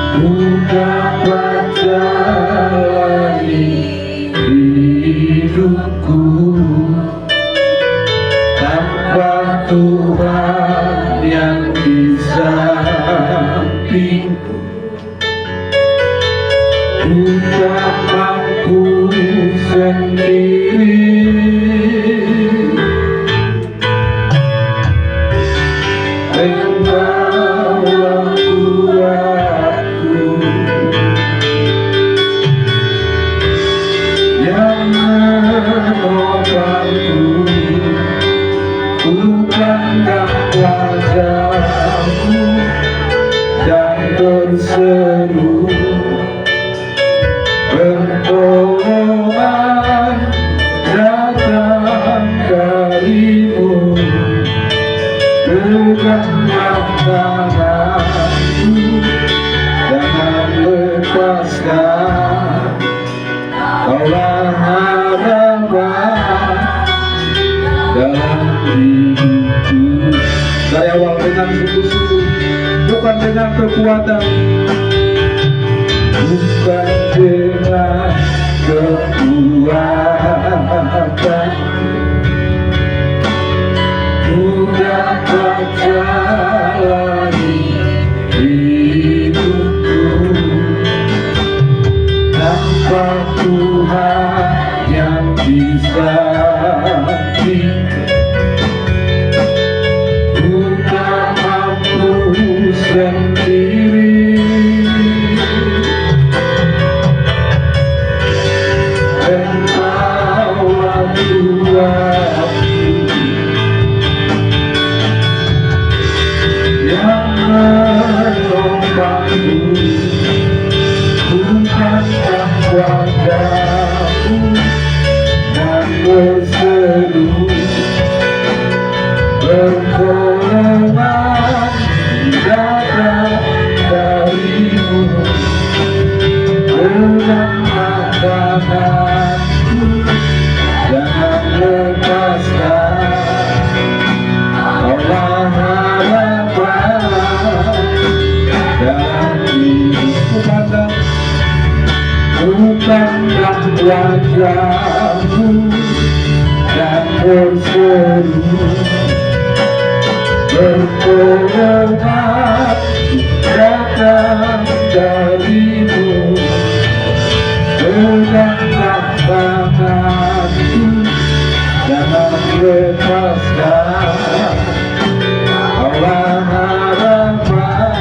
Ku dapat jalani hidupku tanpa Tuhan yang di sampingku. Ku tak mampu sendiri, Engkaulah kuatku yang menopangku. Ku pandang wajah-Mu dan berseru, pertolongan datang dari-Mu. Peganglah tanganku, jangan lepaskan, Kaulah harapan dalam hidupku. Dari awal dengan sungguh-sungguh, bukan dengan kekuatan, bukan dengan kekuatan. Ku dapat jalani hidupku tanpa Tuhan yang di sampingku. Ku tak mampu sendiri, Engkaulah kuatku yang menopangku. Ku pandang wajah-Mu dan berseru, pertolongan datang dari-Mu. Peganglah tanganku, jangan lepaskan, Kaulah harapan dalam hidupku. Ku pandang wajah-Mu dan berseru, pertolongan datang dari-Mu. Peganglah tanganku, jangan lepaskan, Kaulah harapan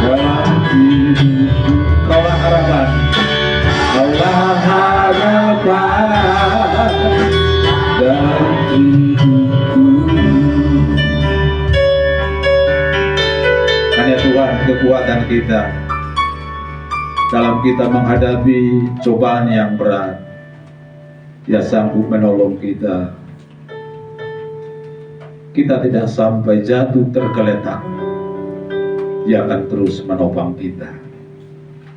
dalam hidupku. Kaulah harapan, Kaulah harapan dalam hidupku. Hanya Tuhan kekuatan kita dalam kita menghadapi cobaan yang berat. Dia sanggup menolong kita. Kita tidak sampai jatuh tergeletak. Dia akan terus menopang kita.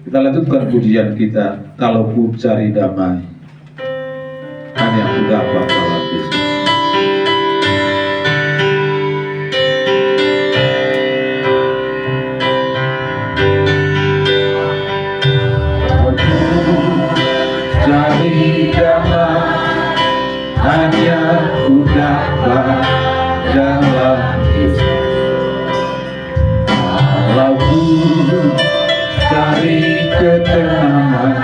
Kita lanjutkan pujian kita, kalau ku cari damai, hanya ku dapat dalam Yesus. Cari damai, hanya ku dapat dalam Yesus. Kalau ku cari ketenangan,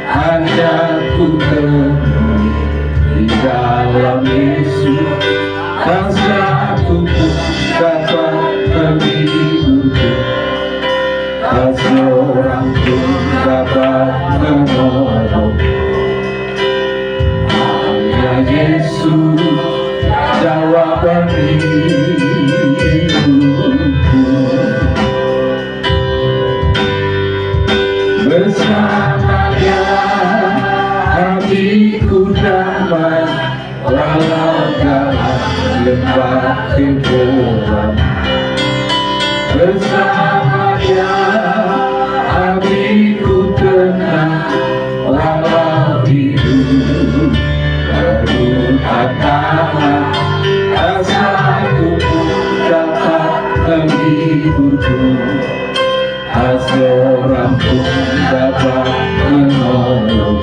hanya ku temui di dalam Yesus. Dan satu pun dapat menghibur, dan seorang pun dapat menolong. Hanya Yesus jawaban hidupku. Bersamanya hatiku damai, walau dalam lembah kegelapan. Bersamanya hatiku tenang, walau hidup berkata-kata. Rasaku pun dapat menghiburku, pun dapat menolong.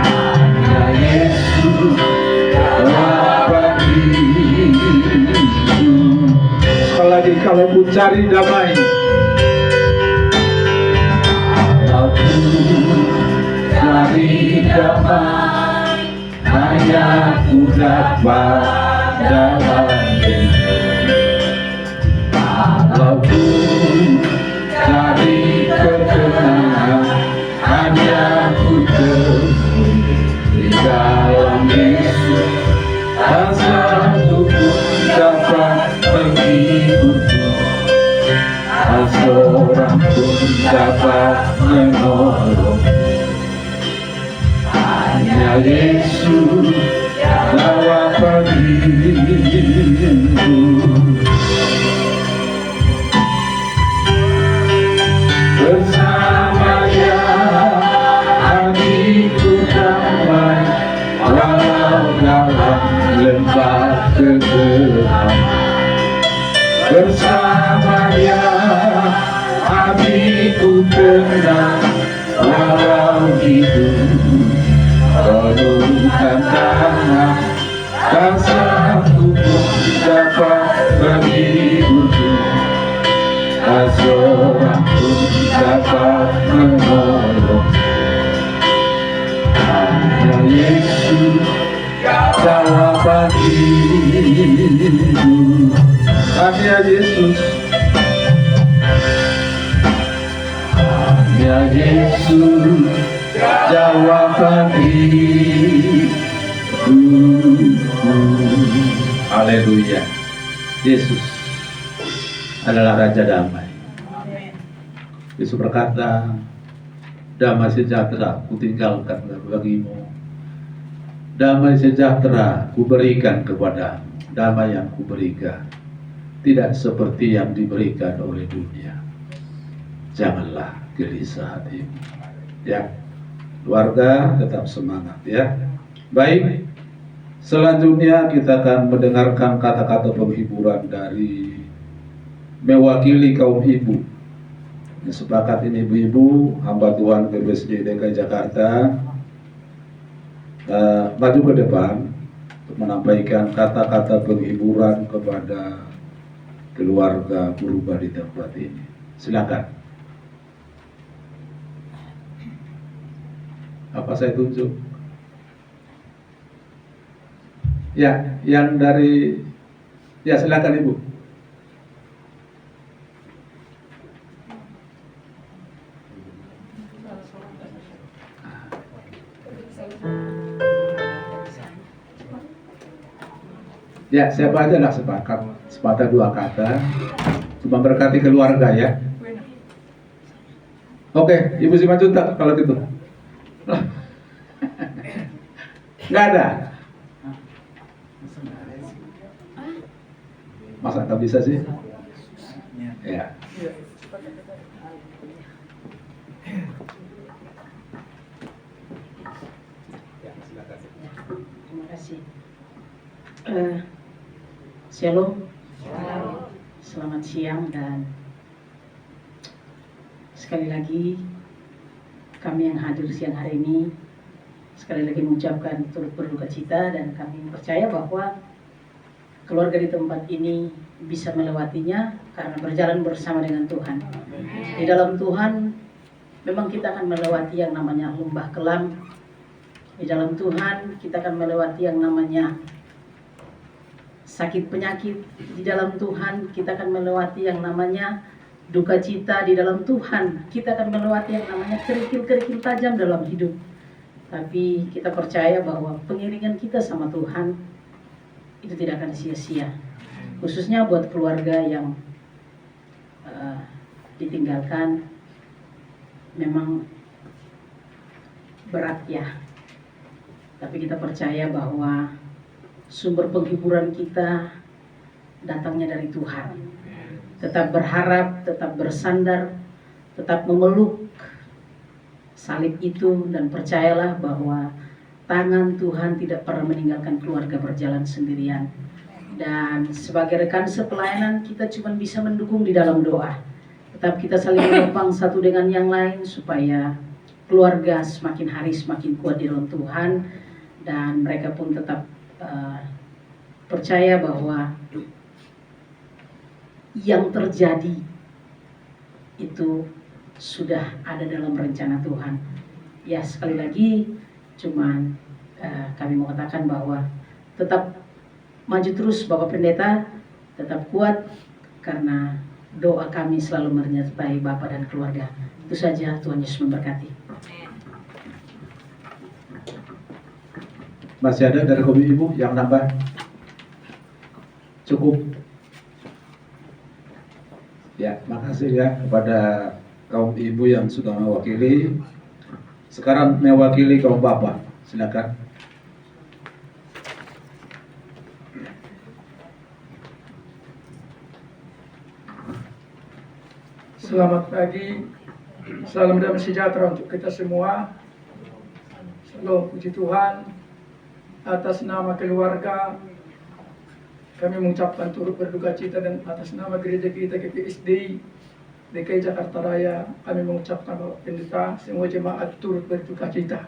Hanya Yesus harapan hidupku. Sekali lagi, kalau ku cari damai, kalau ku cari damai, hanya ku dapat dalam Yesus. Kalau ku cari ketenangan, hanya ku temui di dalam Yesus. Tak satu pun dapat menghiburku, tak seorang pun dapat menolong. Hanya Yesus jawaban hidupku. Bersamanya hatiku damai, walau dalam lembah kegelapan. Bersamanya hatiku tenang, walau hidup penuh tantangan. Tak satu pun dapat menghiburku, tak seorang pun dapat menolong. Hanya Yesus jawaban hidup. Hanya Yesus, hanya Yesus jawaban hidup. Haleluya. Yesus adalah Raja Damai. Yesus berkata, damai sejahtera kutinggalkan bagimu, damai sejahtera kuberikan kepadamu. Damai yang kuberikan tidak seperti yang diberikan oleh dunia. Janganlah gelisah hatimu. Ya, keluarga tetap semangat ya. Baik, selanjutnya kita akan mendengarkan kata-kata penghiburan dari mewakili kaum ibu. Sepakat ini ibu-ibu, hamba Tuhan GBSD DKI Jakarta, maju ke depan untuk menyampaikan kata-kata penghiburan kepada keluarga berubah di tempat ini. Silakan. Apa saya tunjuk? Ya, yang dari, ya silakan ibu. Ya, siapa aja lah sepakat dua kata, cuma berkati keluarga ya. Oke, ibu si maju tak kalau gitu. Nggak ada. Masa nggak bisa sih? Ya. Terima kasih. Shalom. Selamat siang dan sekali lagi kami yang hadir siang hari ini sekali lagi mengucapkan turut berduka cita, dan kami percaya bahwa keluarga di tempat ini bisa melewatinya karena berjalan bersama dengan Tuhan. Di dalam Tuhan memang kita akan melewati yang namanya lembah kelam. Di dalam Tuhan kita akan melewati yang namanya sakit penyakit. Di dalam Tuhan kita akan melewati yang namanya duka cita. Di dalam Tuhan kita akan melewati yang namanya kerikil-kerikil tajam dalam hidup. Tapi kita percaya bahwa pengiringan kita sama Tuhan itu tidak akan sia-sia. Khususnya buat keluarga yang ditinggalkan, memang berat ya. Tapi kita percaya bahwa sumber penghiburan kita datangnya dari Tuhan. Tetap berharap, tetap bersandar, tetap memeluk salib itu, dan percayalah bahwa tangan Tuhan tidak pernah meninggalkan keluarga berjalan sendirian. Dan sebagai rekan sepelayanan kita cuma bisa mendukung di dalam doa. Tetap kita saling menopang satu dengan yang lain supaya keluarga semakin hari semakin kuat di dalam Tuhan, dan mereka pun tetap percaya bahwa yang terjadi itu sudah ada dalam rencana Tuhan. Ya, sekali lagi cuman kami mau katakan bahwa tetap maju terus Bapak Pendeta, tetap kuat, karena doa kami selalu menyertai Bapak dan keluarga. Itu saja, Tuhan Yesus memberkati. Masih ada dari Kobi Ibu yang nambah? Cukup? Ya, makasih ya kepada kaum ibu yang sudah mewakili. Sekarang mewakili kaum bapak, silakan. Selamat pagi, salam damai sejahtera untuk kita semua. Salam puji Tuhan. Atas nama keluarga, kami mengucapkan turut berduka cita, dan atas nama gereja kita GPSD DKI Jakarta Raya, kami mengucapkan Bapak Pendeta, semua jemaat turut berduka cita.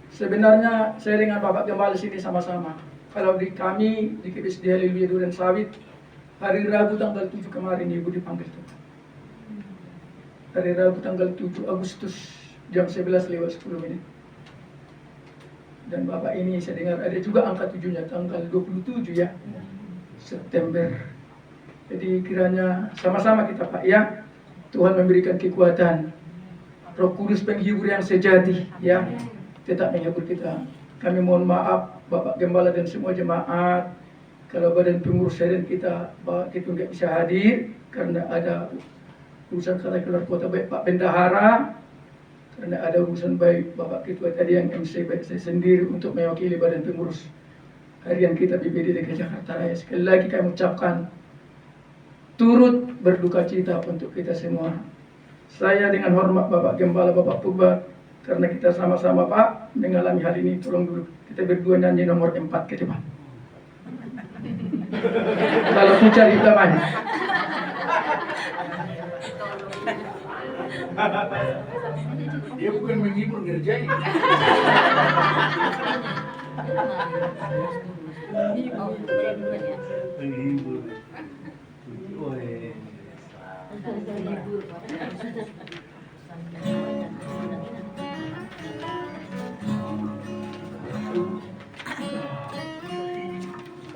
Sebenarnya saya dengan Bapak Gembala sini sama-sama. Kalau di kami di GPSD Haleluya Duren Sawit, hari Rabu tanggal 7 kemarin Ibu dipanggil Tuhan. Hari Rabu tanggal 7 Agustus jam 11:10. Dan Bapak ini saya dengar ada juga angka 7-nya tanggal 27 ya September. Jadi kiranya sama-sama kita Pak ya, Tuhan memberikan kekuatan, Roh Kudus penghibur yang sejati ya, tetap menghibur kita. Kami mohon maaf Bapak Gembala dan semua jemaat kalau badan pengurus harian kita Pak itu nggak bisa hadir karena ada urusan kata keluar kota, baik Pak Bendahara, karena ada urusan baik Bapak Ketua tadi yang MC, baik saya sendiri untuk mewakili badan pengurus harian kita BPD DKI Jakarta Raya. Sekali lagi kami ucapkan turut berduka cita untuk kita semua. Saya dengan hormat Bapak Gembala, Bapak Purba, karena kita sama-sama Pak mengalami hal ini, tolong dulu kita berdua nyanyi nomor 4 ke depan. Kalau ku cari damai. Dia bukan menghibur, ngerjain. Menghibur.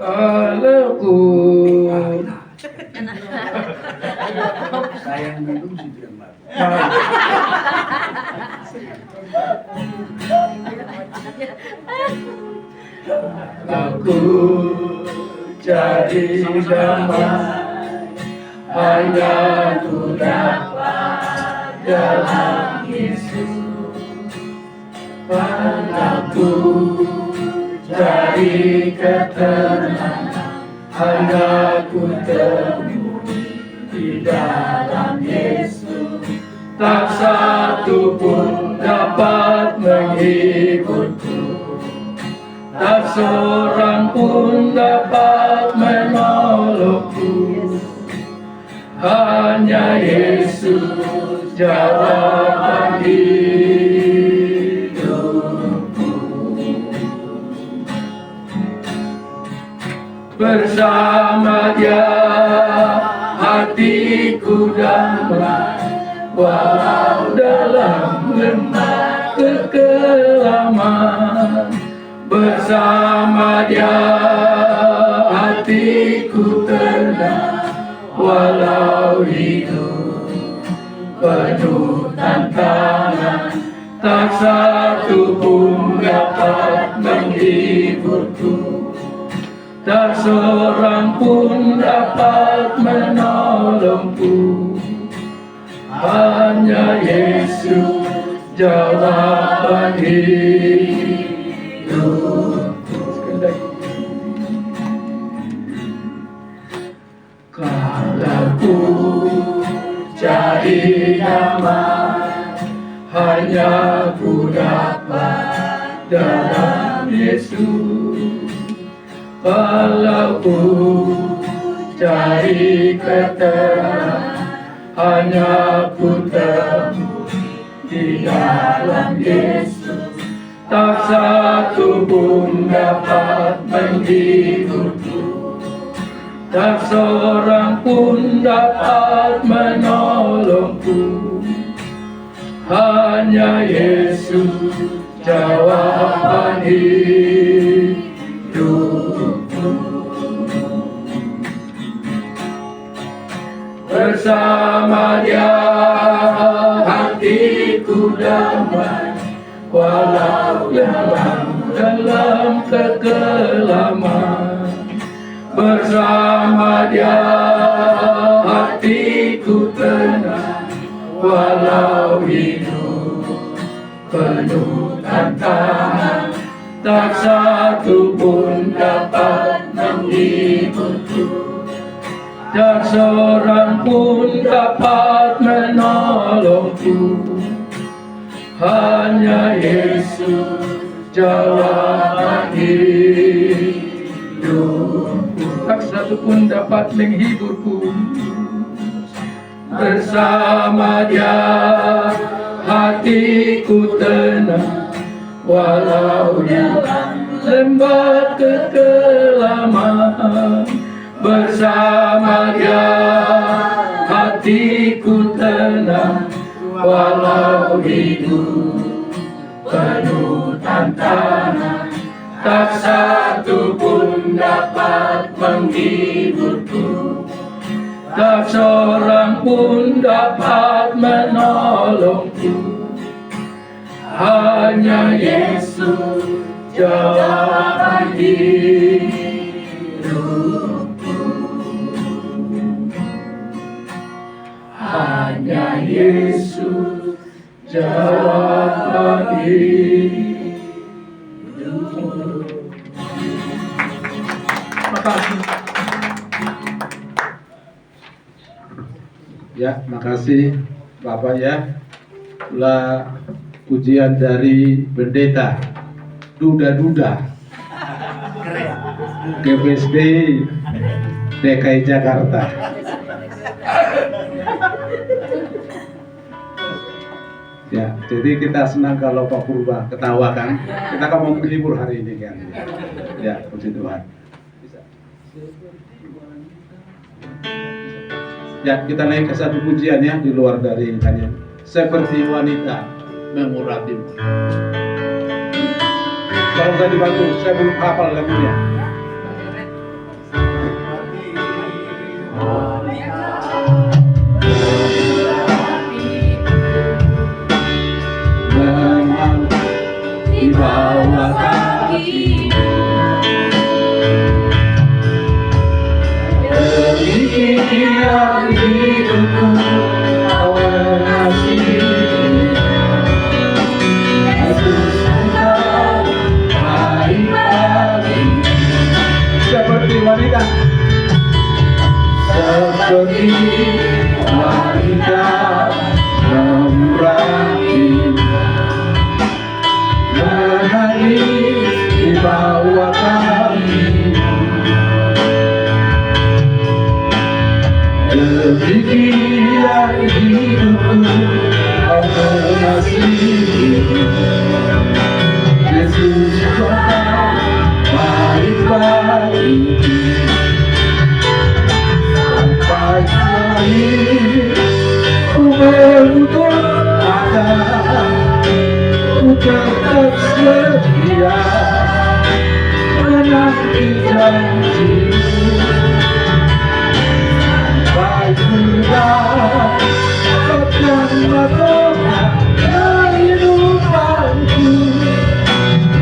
Kalau ku Sayang minum sih tidak mau. Aku cari damai, hanya ku dapat dalam Yesus. Aku cari ketenangan, hanya ku temui di dalam Yesus. Tak satu pun dapat menghiburku, tak seorang pun dapat menolongku. Hanya Yesus jawaban hidupku. Bersama Dia hatiku damai, walau dalam lembah kekelaman. Bersama Dia hatiku tenang, walau hidup penuh tantangan. Tak satu pun dapat menghiburku, tak seorang pun dapat menolongku. Hanya Yesus jawaban hidupku. Kalau ku cari damai, hanya ku dapat dalam Yesus. Kalau ku cari ketenangan, hanya ku temui di dalam Yesus. Tak satu pun dapat menghiburku, tak seorang pun dapat menolongku. Hanya Yesus jawaban hidupku. Bersama Dia hatiku damai, walau dalam kekelaman. Bersama Dia hatiku tenang, walau hidup penuh tantangan. Tak satu pun dapat menghiburku, tak seorang pun dapat menolongku. Hanya Yesus jawaban hidupku. Tak satu pun dapat menghiburku. Bersama Dia hatiku tenang, walau dalam lembah kekelaman. Bersama Dia hatiku tenang, walau hidup penuh tantangan. Tak satu pun dapat menghiburku, tak seorang pun dapat menolongku. Hanya Yesus jawaban hidupku. Hanya Yesus jawaban hidupku. Makasih. Ya, makasih Bapak ya. Itulah pujian dari pendeta Duda GPSD DKI Jakarta. Ya, jadi kita senang kalau Pak Purba ketawa kan. Kita akan mau menghibur hari ini kan. Ya, puji Tuhan. Ya, kita naik ke satu pujian ya di luar dari hanya seperti wanita mengurapimu. Kalau saya dibantu, saya belum hafal lagunya. Memang di bawah kaki demikian hidupku, kau mengasihi. Yesus engkau baik bagiku. Seperti wanita, seperti wanita memurapimu, menangis di bawah kakimu. Demikian hidupku, kau mengasihi. Yesus engkau baik bagiku. Sampai akhir ku menutup mata, ku tetap setia menanti janjimu. Sampai pulang pegang mahkota kehidupanku,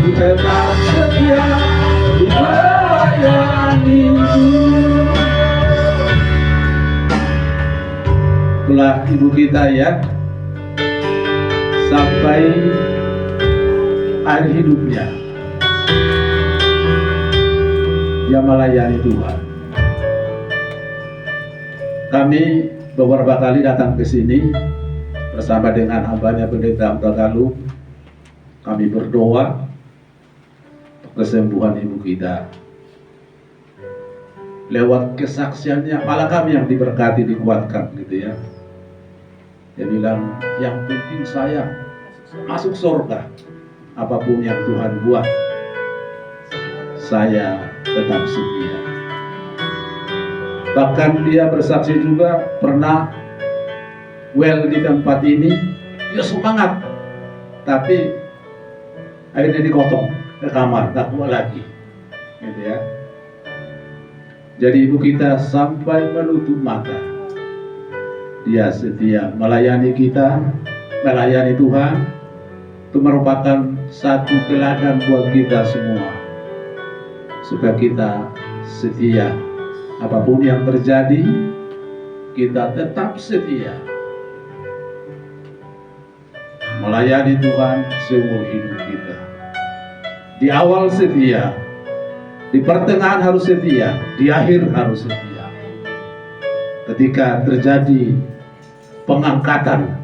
ku tetap setia melayanimu. Itulah ibu kita ya, sampai akhir hidupnya dia melayani Tuhan. Kami beberapa kali datang ke sini bersama dengan hambanya Pendeta Galuh. Kami berdoa untuk kesembuhan ibu kita. Lewat kesaksiannya, malah kami yang diberkati, dikuatkan gitu ya. Dia bilang, yang penting saya masuk surga. Apapun yang Tuhan buat, saya tetap setia. Bahkan dia bersaksi juga pernah di tempat ini, dia semangat, tapi akhirnya dikotong ke kamar, tak kuat lagi, gitu ya. Jadi ibu kita sampai menutup mata, dia setia melayani kita, melayani Tuhan. Itu merupakan satu teladan buat kita semua, supaya kita setia. Apapun yang terjadi, kita tetap setia melayani Tuhan seumur hidup kita. Di awal setia, di pertengahan harus setia, di akhir harus setia. Ketika terjadi pengangkatan,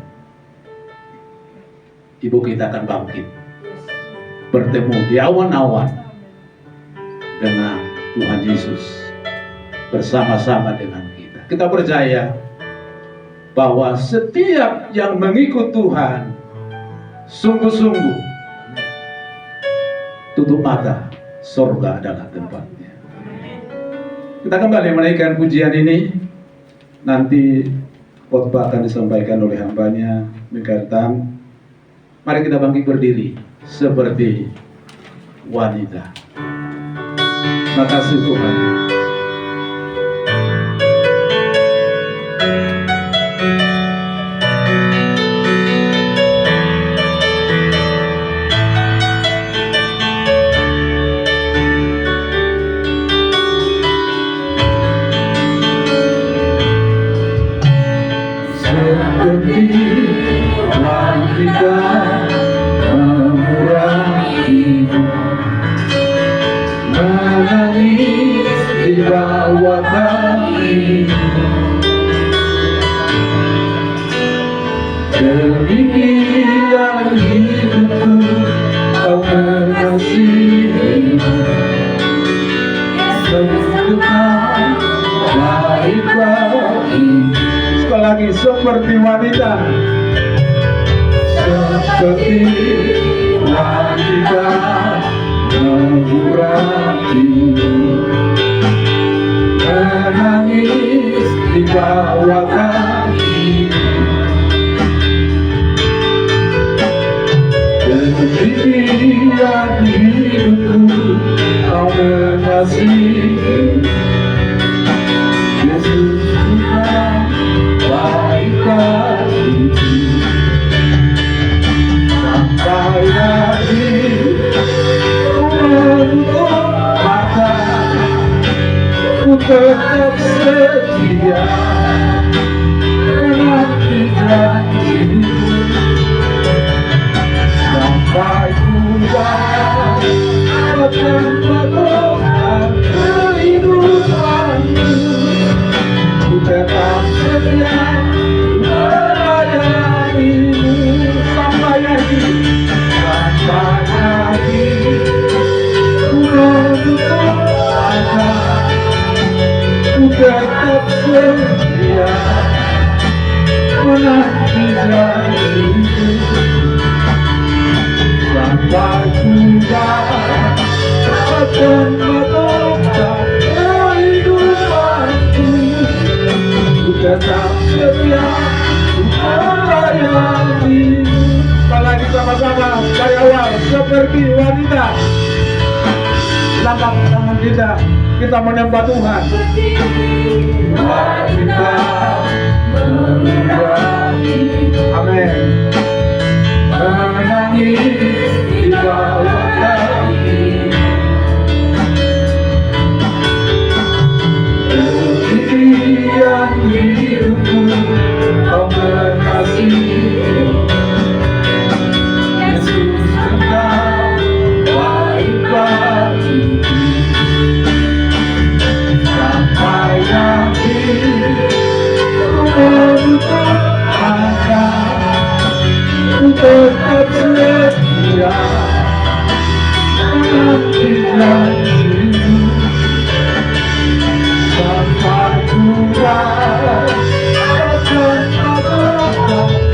ibu kita akan bangkit, bertemu di awan-awan dengan Tuhan Yesus, bersama-sama dengan kita. Kita percaya bahwa setiap yang mengikut Tuhan sungguh-sungguh tutup mata, surga adalah tempatnya. Kita kembali menaikkan pujian ini. Nanti khotbah akan disampaikan oleh hambanya Mengkartam. Mari kita bangkit berdiri seperti wanita. Makasih Tuhan. Demikian hidupku, kau mengasihi, menunjukkan baik bagi. Sekali lagi, seperti wanita, seperti wanita murah hati, menangis di bawah kaki. Demikian hidupku, kau mengasihi, Yesus Tuhan baik hati. Sampai hari menutup mata, ku tetap setia menanti janjimu. Sampai ku dapatkan berkat kehidupanmu, ku tetap setia melayanimu. Sampai hari ku menutup mata, ku tetap setia menanti janjimu. Sampai ku dapatkan berkat kehidupanku, ku tetap setia melayanimu. Sekali lagi sama-sama dari awal, seperti wanita. Lambang tangan kita menyembah Tuhan. Wanita menunggangi, amin. Menangis di bawah kaki, demikian hidupku, kau mengasihi, Yesus Tuhan baik bagiku. Sampai akhir ku menutup mata, ku tetap setia menanti janjimu. Sampai ku dapatkan berkat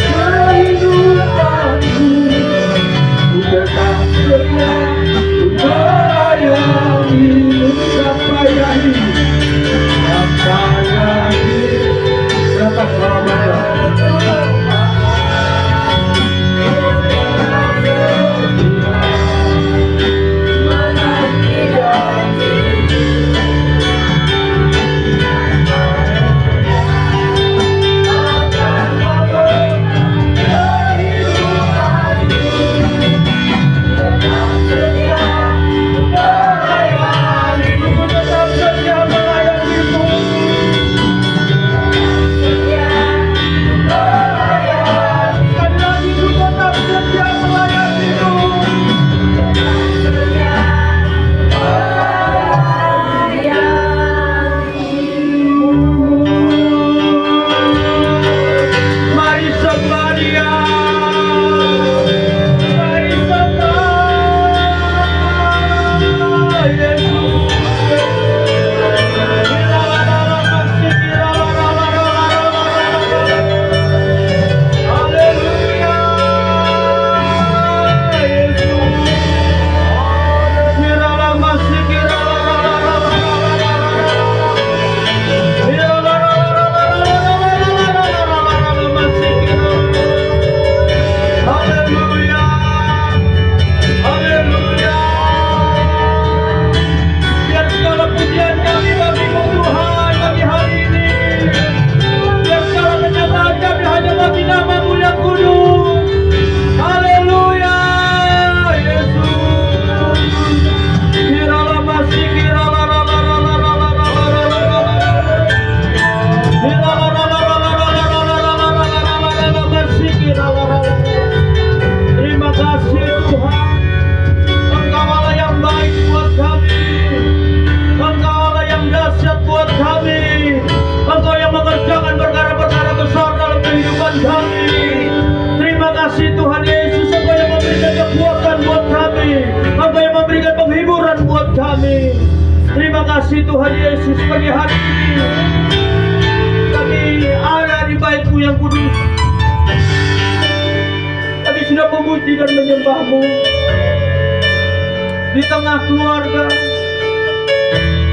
Terima kasih Tuhan Yesus pagi hari ini. Kami ada di bait-Mu yang kudus. Kami sudah memuji dan menyembah-Mu di tengah keluarga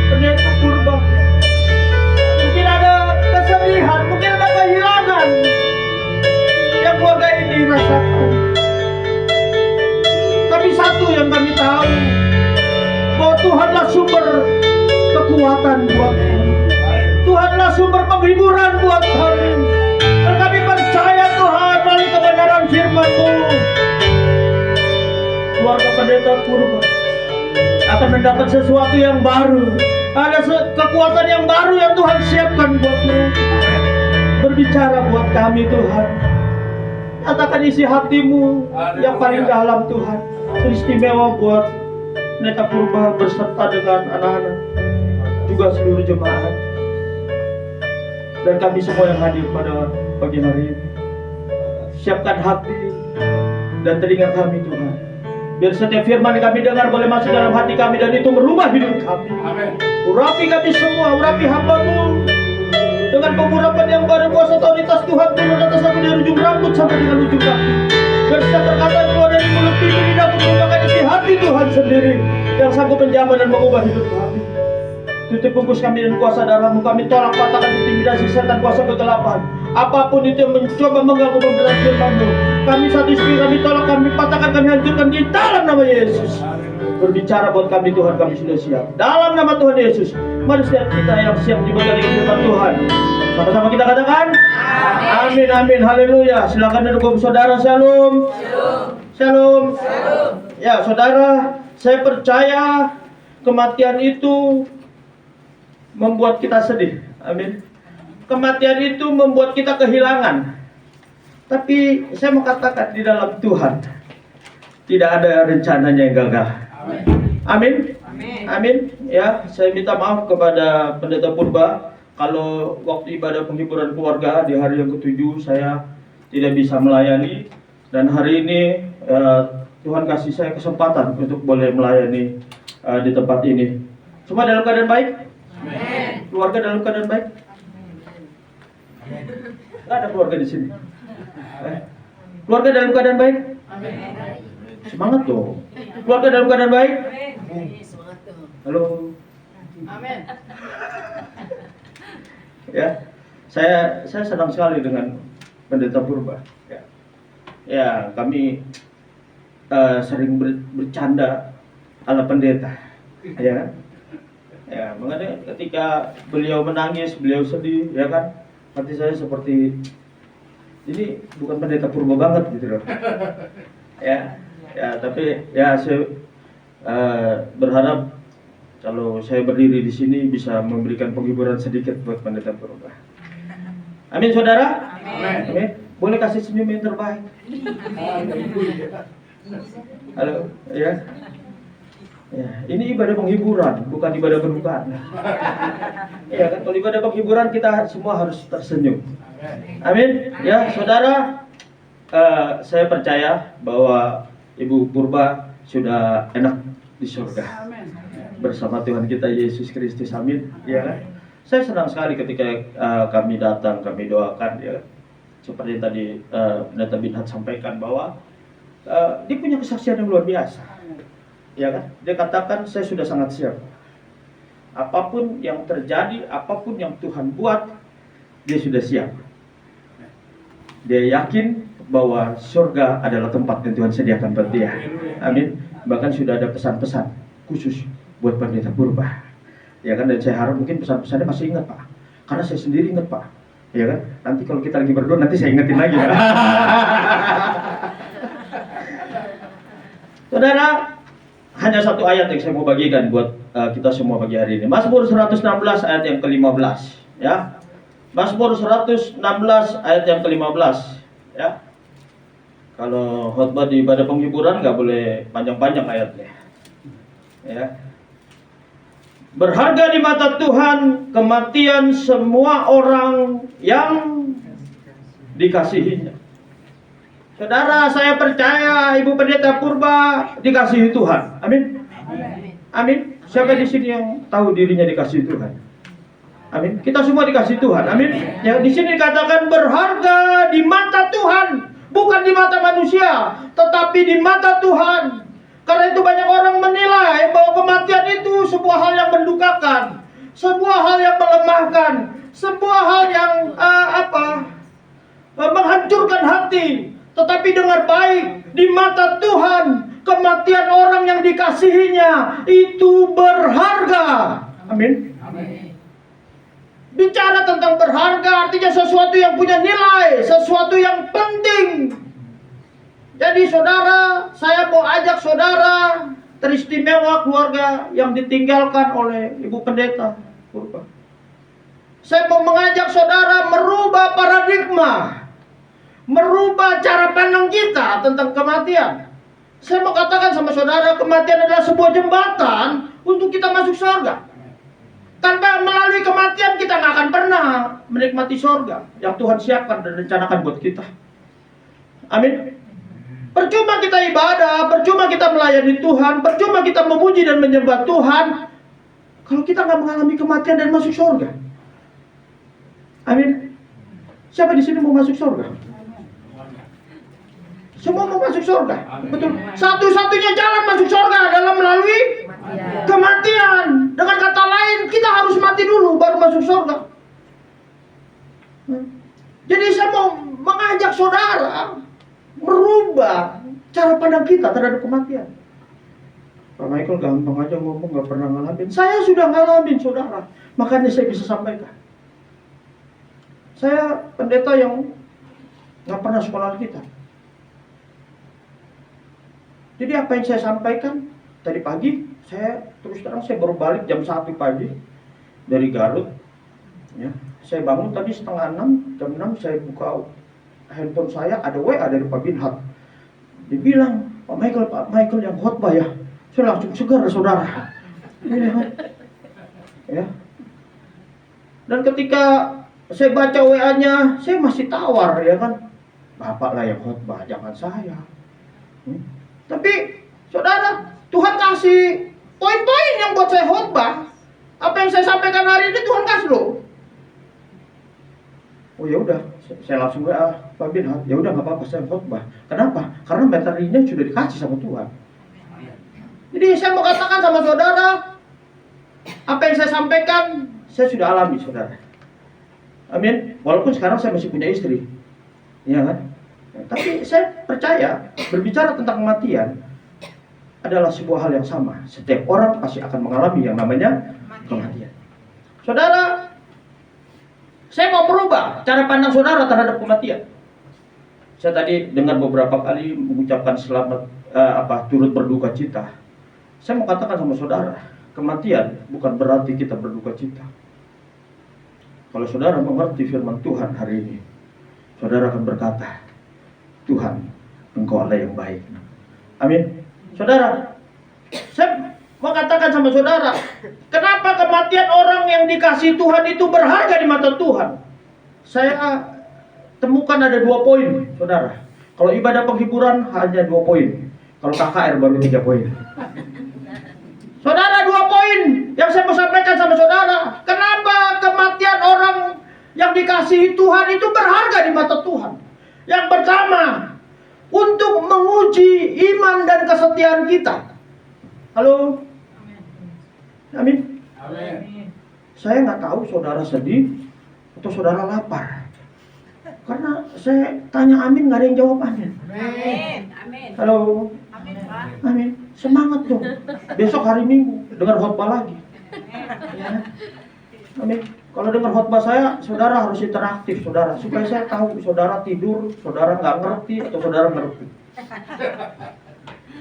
Pendeta Purba. Mungkin ada kesedihan, mungkin ada kehilangan yang keluarga ini rasakan. Tapi satu yang kami tahu, bahwa Tuhanlah sumber kekuatan buat kami. Tuhanlah sumber penghiburan buat kami. Dan kami percaya Tuhan melalui kebenaran firman-Mu, keluarga Pendeta Purba akan mendapat sesuatu yang baru. Ada kekuatan yang baru yang Tuhan siapkan buat mereka. Berbicara buat kami Tuhan. Katakan isi hati-Mu yang paling dalam Tuhan. Istimewa buat Pendeta Purba berserta dengan anak-anak, juga seluruh jemaat, dan kami semua yang hadir pada pagi hari ini. Siapkan hati dan telinga kami Tuhan, biar setiap firman yang kami dengar boleh masuk dalam hati kami dan itu merubah hidup kami. Urapi kami semua, urapi hamba-Mu dengan pengurapan yang baru, kuasa otoritas Tuhan turun atas aku dari ujung rambut sampai dengan ujung kaki. Dan setiap perkataan keluar dari mulut ini lidahku merupakan isi hati Tuhan sendiri yang sanggup menjamah dan mengubah hidup kami. Tutup bungkus kami dan kuasa darah-Mu. Kami tolak patahkan intimidasi setan kuasa kegelapan. Apapun itu yang mencoba mengganggu pemberitaan firman-Mu, kami satu istri, kami tolak, kami patahkan, kami hancurkan di dalam nama Yesus. Berbicara buat kami Tuhan, kami sudah siap. Dalam nama Tuhan Yesus, mari setiap kita yang siap diberkati dengan firman Tuhan. Sama-sama kita katakan amin, amin, haleluya. Silakan duduk saudara. Shalom. Shalom. Ya saudara, saya percaya kematian itu membuat kita sedih. Amin. Kematian itu membuat kita kehilangan. Tapi saya mau katakan di dalam Tuhan tidak ada rencananya yang gagal. Amin. Amin. Ya, saya minta maaf kepada Pendeta Purba kalau waktu ibadah penghiburan keluarga di hari yang ke-7 saya tidak bisa melayani, dan hari ini Tuhan kasih saya kesempatan untuk boleh melayani di tempat ini. Semua dalam keadaan baik? Amin. Keluarga dalam keadaan baik? Nggak ada keluarga di sini. Keluarga dalam keadaan baik? Amin. Semangat dong. Keluarga dalam keadaan baik? Halo. Amin. Ya, saya senang sekali dengan Pendeta Purba. Ya, kami sering bercanda ala pendeta, ya kan? Ya, mengenai ketika beliau menangis, beliau sedih, ya kan? Hati saya seperti ini bukan Pendeta Purba banget gitu loh. Ya, tapi ya saya berharap kalau saya berdiri di sini bisa memberikan penghiburan sedikit buat Pendeta Purba. Amin, saudara. Amin. Boleh kasih senyum yang terbaik. Halo, ya. Ya, ini ibadah penghiburan, bukan ibadah berdukaan. Ya kan, kalau ibadah penghiburan kita semua harus tersenyum. Amin. Ya, saudara, saya percaya bahwa Ibu Purba sudah enak di surga bersama Tuhan kita Yesus Kristus. Amin. Ya kan? Saya senang sekali ketika kami datang, kami doakan, ya. Seperti tadi Pendeta Binhat sampaikan bahwa dia punya kesaksian yang luar biasa. Ya kan? Dia katakan saya sudah sangat siap. Apapun yang terjadi, apapun yang Tuhan buat, dia sudah siap. Dia yakin bahwa surga adalah tempat yang Tuhan sediakan buat dia. Amin. Bahkan sudah ada pesan-pesan khusus buat Pendeta Purba. Ya kan, dan saya harap mungkin pesan-pesannya masih ingat Pak. Karena saya sendiri ingat Pak. Ya kan? Nanti kalau kita lagi berdua nanti saya ingetin lagi. Ya. Saudara, hanya satu ayat yang saya mau bagikan buat kita semua pagi hari ini. Mazmur 116 ayat yang ke-15, ya. Mazmur 116 ayat yang ke-15, ya. Kalau khotbah di ibadah penghiburan nggak boleh panjang-panjang ayatnya. Ya. Berharga di mata Tuhan kematian semua orang yang dikasihinya. Saudara, saya percaya Ibu Pendeta Purba dikasihi Tuhan. Amin. Amin. Siapa di sini yang tahu dirinya dikasih Tuhan? Amin. Kita semua dikasih Tuhan. Amin. Ya, di sini dikatakan berharga di mata Tuhan, bukan di mata manusia, tetapi di mata Tuhan. Karena itu banyak orang menilai bahwa kematian itu sebuah hal yang mendukakan, sebuah hal yang melemahkan, sebuah hal yang menghancurkan hati. Tetapi dengar baik, di mata Tuhan kematian orang yang dikasihinya itu berharga. Amin. Bicara tentang berharga artinya sesuatu yang punya nilai, sesuatu yang penting. Jadi saudara, saya mau ajak saudara, teristimewa keluarga yang ditinggalkan oleh Ibu Pendeta Purba. Saya mau mengajak saudara merubah paradigma, merubah cara pandang kita tentang kematian. Saya mau katakan sama saudara, kematian adalah sebuah jembatan untuk kita masuk surga. Tanpa melalui kematian kita nggak akan pernah menikmati surga yang Tuhan siapkan dan rencanakan buat kita. Amin. Percuma kita ibadah, percuma kita melayani Tuhan, percuma kita memuji dan menyembah Tuhan kalau kita nggak mengalami kematian dan masuk surga. Amin. Siapa di sini mau masuk surga? Semua mau masuk surga. Betul. Satu-satunya jalan masuk surga adalah melalui kematian. Dengan kata lain, kita harus mati dulu baru masuk surga. Jadi saya mau mengajak saudara merubah cara pandang kita terhadap kematian. Pak Michael gampang aja ngomong, gak pernah ngalamin. Saya sudah ngalamin saudara, makanya saya bisa sampaikan. Saya pendeta yang gak pernah sekolah kita. Jadi apa yang saya sampaikan tadi pagi, saya terus terang saya baru balik jam 1 pagi dari Garut. Ya, saya bangun tadi setengah 6, jam 6 saya buka handphone saya, ada WA dari Pak Binhat. Dia bilang, Pak Michael yang khotbah ya. Saya langsung segar saudara. Ya. Dan ketika saya baca WA-nya, saya masih tawar ya kan. Bapak lah yang khotbah, jangan saya. Tapi saudara, Tuhan kasih poin-poin yang buat saya khotbah. Apa yang saya sampaikan hari ini Tuhan kasih loh. Oh ya udah, saya langsung WA Pak Binhat. Ya udah nggak apa-apa saya khotbah. Kenapa? Karena materinya sudah dikasih sama Tuhan. Jadi saya mau katakan sama saudara, apa yang saya sampaikan saya sudah alami saudara. Amin. Walaupun sekarang saya masih punya istri, ya kan? Tapi saya percaya berbicara tentang kematian adalah sebuah hal yang sama. Setiap orang pasti akan mengalami yang namanya kematian. Saudara, saya mau merubah cara pandang saudara terhadap kematian. Saya tadi dengar beberapa kali mengucapkan selamat turut berduka cita. Saya mau katakan sama saudara, kematian bukan berarti kita berduka cita. Kalau saudara mengerti firman Tuhan hari ini, saudara akan berkata, Tuhan, Engkau Allah yang baik. Amin. Saudara, saya mau katakan sama saudara, kenapa kematian orang yang dikasih Tuhan itu berharga di mata Tuhan? Saya temukan ada 2 poin, saudara. Kalau ibadah penghiburan hanya 2 poin. Kalau KKR baru 3 poin. Saudara, 2 poin yang saya mau sampaikan sama saudara. Kenapa kematian orang yang dikasihi Tuhan itu berharga di mata Tuhan? Yang pertama, untuk menguji iman dan kesetiaan kita. Halo? Amin. Amin. Saya nggak tahu saudara sedih atau saudara lapar. Karena saya tanya amin, nggak ada yang jawab amin. Amin. Amin. Halo? Amin, Pak. Amin. Semangat dong. Besok hari Minggu dengar khotbah lagi. Ya. Amin. Kalau dengar khotbah saya, saudara harus interaktif, saudara, supaya saya tahu saudara tidur, saudara nggak ngerti atau saudara ngerti.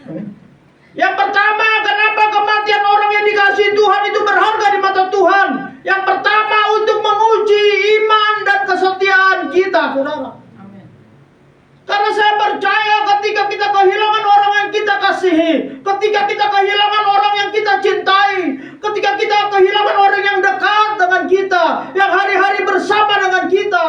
Amin. Yang pertama, kenapa kematian orang yang dikasihi Tuhan itu berharga di mata Tuhan? Yang pertama, untuk menguji iman dan kesetiaan kita, saudara. Karena saya percaya ketika kita kehilangan orang yang kita kasihi, ketika kita kehilangan orang yang kita cintai, ketika kita kehilangan orang yang dekat dengan kita, yang hari-hari bersama dengan kita,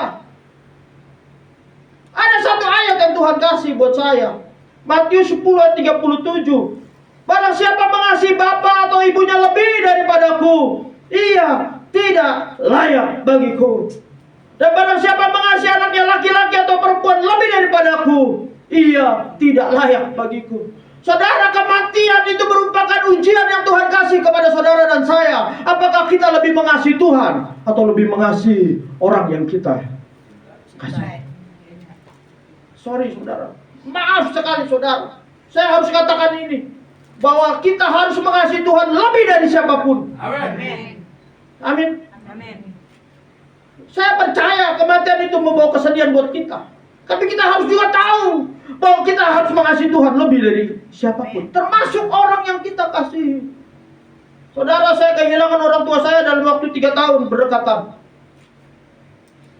ada satu ayat yang Tuhan kasih buat saya. Matius 10:37. Barang siapa mengasihi bapa atau ibunya lebih daripadaku, ia tidak layak bagiku. Dan barang siapa mengasihi anaknya laki-laki atau perempuan lebih daripadaku, ia tidak layak bagiku. Saudara, kematian itu merupakan ujian yang Tuhan kasih kepada saudara dan saya. Apakah kita lebih mengasihi Tuhan atau lebih mengasihi orang yang kita kasih? Sorry saudara, maaf sekali saudara, saya harus katakan ini, bahwa kita harus mengasihi Tuhan lebih dari siapapun. Amin. Amin. Amin. Saya percaya kematian itu membawa kesedihan buat kita. Tapi kita harus juga tahu bahwa kita harus mengasihi Tuhan lebih dari siapapun, termasuk orang yang kita kasih. Saudara, saya kehilangan orang tua saya dalam waktu 3 tahun berdekatan.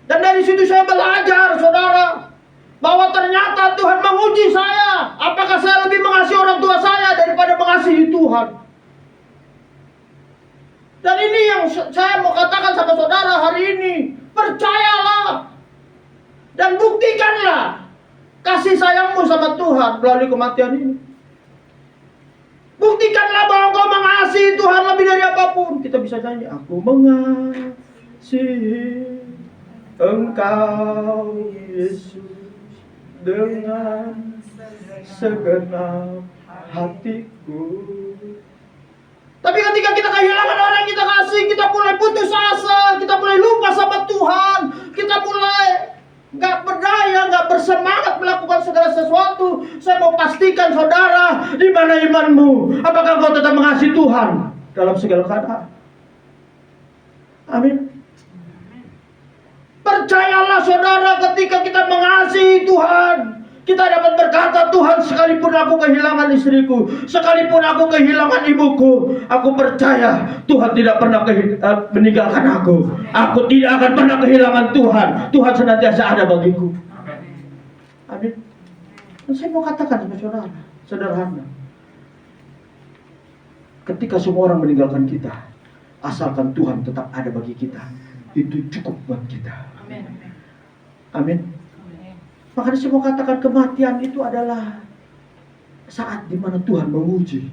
Dan dari situ saya belajar, saudara, bahwa ternyata Tuhan menguji saya. Apakah saya lebih mengasihi orang tua saya daripada mengasihi Tuhan? Dan ini yang saya mau katakan sama saudara hari ini. Percayalah dan buktikanlah kasih sayangmu sama Tuhan melalui kematian ini. Buktikanlah bahwa kau mengasihi Tuhan lebih dari apapun. Kita bisa nyanyi, aku mengasihi Engkau Yesus dengan segenap hatiku. Tapi ketika kita kehilangan orang yang kita kasih, kita mulai putus asa, kita mulai lupa sama Tuhan, kita mulai gak berdaya, gak bersemangat melakukan segala sesuatu. Saya mau pastikan saudara, di mana imanmu? Apakah kau tetap mengasihi Tuhan dalam segala keadaan? Amin. Percayalah saudara, ketika kita mengasihi Tuhan, kita dapat berkata, Tuhan, sekalipun aku kehilangan istriku, sekalipun aku kehilangan ibuku, aku percaya Tuhan tidak pernah meninggalkan aku. Aku tidak akan pernah kehilangan Tuhan. Tuhan senantiasa ada bagiku. Amin. Dan saya mau katakan sama saudara, sederhana. Ketika semua orang meninggalkan kita, asalkan Tuhan tetap ada bagi kita, itu cukup buat kita. Amin. Amin. Makanya saya mau katakan kematian itu adalah saat dimana Tuhan menguji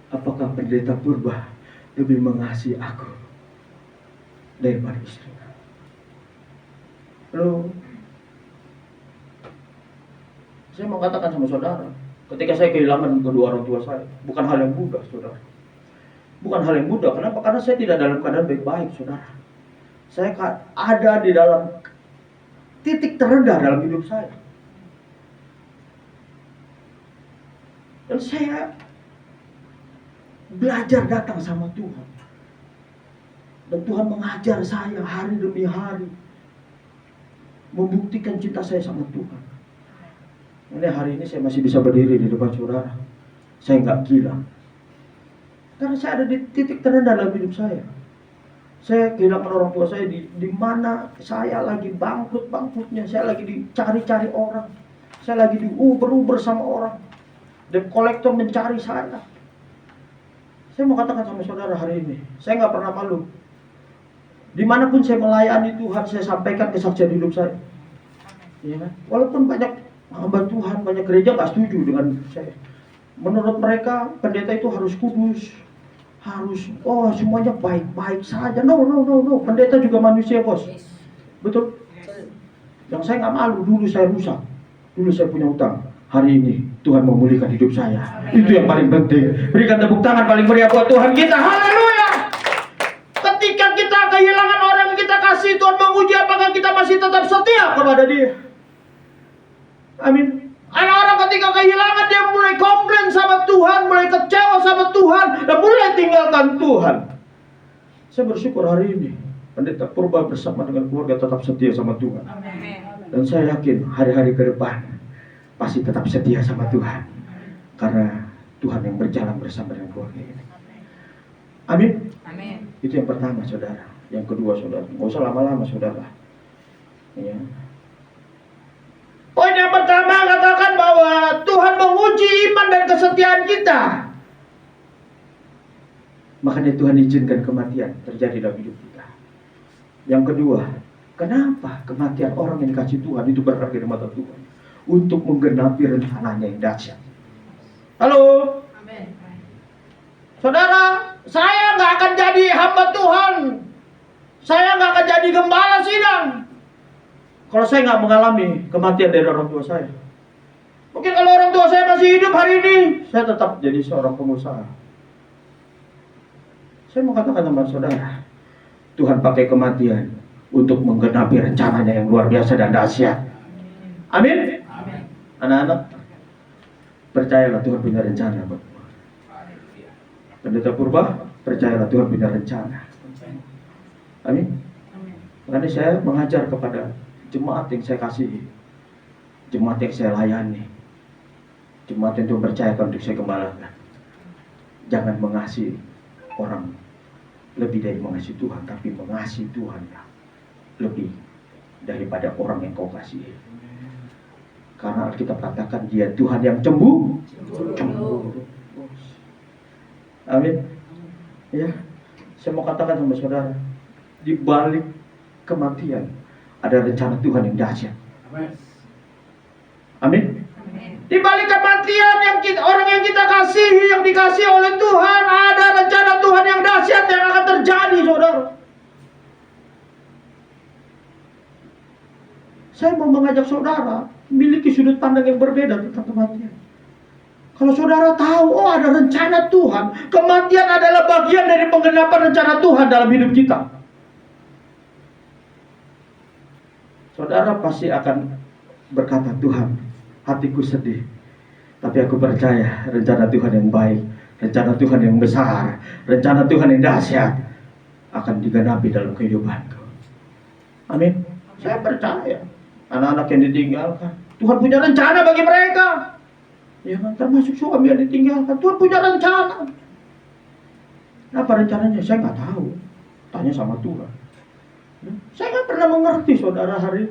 apakah pendeta Purba lebih mengasihi aku daripada istrinya. Lalu saya mau katakan sama saudara, ketika saya kehilangan kedua orang tua saya, bukan hal yang mudah saudara. Bukan hal yang mudah. Kenapa? Karena saya tidak dalam keadaan baik-baik saudara. Saya ada di dalam titik terendah dalam hidup saya. Dan saya belajar datang sama Tuhan. Dan Tuhan mengajar saya hari demi hari. Membuktikan cinta saya sama Tuhan. Ini hari ini saya masih bisa berdiri di depan saudara. Saya nggak gila. Karena saya ada di titik terendah dalam hidup saya. Saya kehilangan orang tua saya di mana saya lagi bangkrut-bangkrutnya, saya lagi dicari-cari orang, saya lagi diuber-uber sama orang, dan kolektor mencari saya. Saya mau katakan sama saudara hari ini, saya nggak pernah malu. Dimanapun saya melayani Tuhan, saya sampaikan kesaksian hidup saya. Ya, walaupun banyak hamba Tuhan, banyak gereja nggak setuju dengan saya. Menurut mereka pendeta itu harus kudus. Harus, semuanya baik-baik saja. No. Pendeta juga manusia, bos. Betul? Yang saya nggak malu, dulu saya rusak. Dulu saya punya utang. Hari ini Tuhan memulihkan hidup saya. Itu yang paling penting. Berikan tepuk tangan paling meriah buat Tuhan kita. Haleluya! Ketika kita kehilangan orang yang kita kasih, Tuhan menguji apakah kita masih tetap setia kepada Dia. Amin. Anak-orang ketika kehilangan, dia mulai komplain sama Tuhan, mulai kecewa sama Tuhan, dan mulai tinggalkan Tuhan. Saya bersyukur hari ini Pendeta Purba bersama dengan keluarga tetap setia sama Tuhan. Amin. Dan saya yakin hari-hari ke depan pasti tetap setia sama Tuhan. Karena Tuhan yang berjalan bersama dengan keluarga ini. Amin. Amin. Itu yang pertama saudara. Yang kedua saudara, nggak usah lama-lama saudara. Ya. Poin yang pertama katakan bahwa Tuhan menguji iman dan kesetiaan kita. Makanya Tuhan izinkan kematian terjadi dalam hidup kita. Yang kedua, kenapa kematian orang yang dikasih Tuhan itu berharga di mata Tuhan? Untuk menggenapi rencananya yang dahsyat. Halo? Amin. Saudara, saya nggak akan jadi hamba Tuhan. Saya nggak akan jadi gembala sidang kalau saya nggak mengalami kematian dari orang tua saya. Mungkin kalau orang tua saya masih hidup hari ini, saya tetap jadi seorang pengusaha. Saya mau katakan sama saudara, Tuhan pakai kematian untuk menggenapi rencananya yang luar biasa dan dahsyat. Amin. Anak-anak, percayalah Tuhan punya rencana buat kamu. Pendeta Purba, percayalah Tuhan punya rencana. Amin. Makanya saya mengajar kepada jemaat yang saya kasihi, jemaat yang saya layani, jemaat yang Tuhan percayakan untuk saya gembalakan. Jangan mengasihi orang lebih dari mengasihi Tuhan, tapi mengasihi Tuhan lebih daripada orang yang kau kasihi. Karena Alkitab katakan dia Tuhan yang cemburu. Amin. Ya, saya mau katakan sama saudara, di balik kematian ada rencana Tuhan yang dahsyat. Amin. Di balik kematian orang yang kita kasihi, yang dikasihi oleh Tuhan, ada rencana Tuhan yang dahsyat yang akan terjadi, saudara. Saya mau mengajak saudara memiliki sudut pandang yang berbeda tentang kematian. Kalau saudara tahu, ada rencana Tuhan, kematian adalah bagian dari penggenapan rencana Tuhan dalam hidup kita. Saudara pasti akan berkata, Tuhan, hatiku sedih, tapi aku percaya rencana Tuhan yang baik, rencana Tuhan yang besar, rencana Tuhan yang dahsyat akan digenapi dalam kehidupanku. Amin. Saya percaya anak-anak yang ditinggalkan, Tuhan punya rencana bagi mereka. Ya kan, termasuk suami yang ditinggalkan, Tuhan punya rencana. Apa rencananya? Saya nggak tahu. Tanya sama Tuhan. Saya nggak pernah mengerti, saudara, hari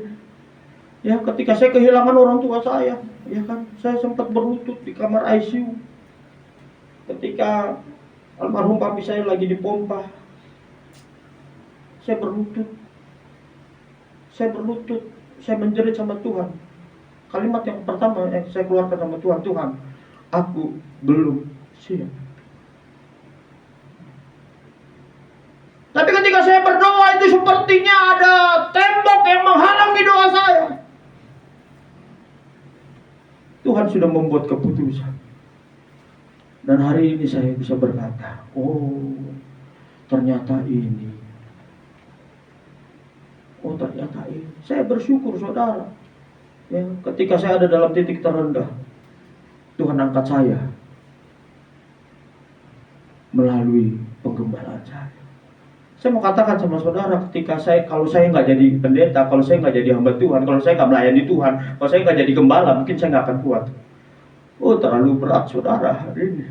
ya ketika saya kehilangan orang tua saya, ya kan, saya sempat berlutut di kamar ICU. Ketika almarhum papi saya lagi dipompa, saya berlutut, saya menjerit sama Tuhan. Kalimat yang pertama yang saya keluarkan sama Tuhan, Tuhan, aku belum siap. Tapi ketika saya berdoa, itu sepertinya ada tembok yang menghalangi doa saya. Tuhan sudah membuat keputusan. Dan hari ini saya bisa berkata, oh ternyata ini. Oh ternyata ini. Saya bersyukur, saudara. Ya, ketika saya ada dalam titik terendah, Tuhan angkat saya melalui penggembalaan saya. Saya mau katakan sama saudara, kalau saya nggak jadi pendeta, kalau saya nggak jadi hamba Tuhan, kalau saya nggak melayani Tuhan, kalau saya nggak jadi gembala, mungkin saya nggak akan kuat. Oh terlalu berat, saudara, hari ini.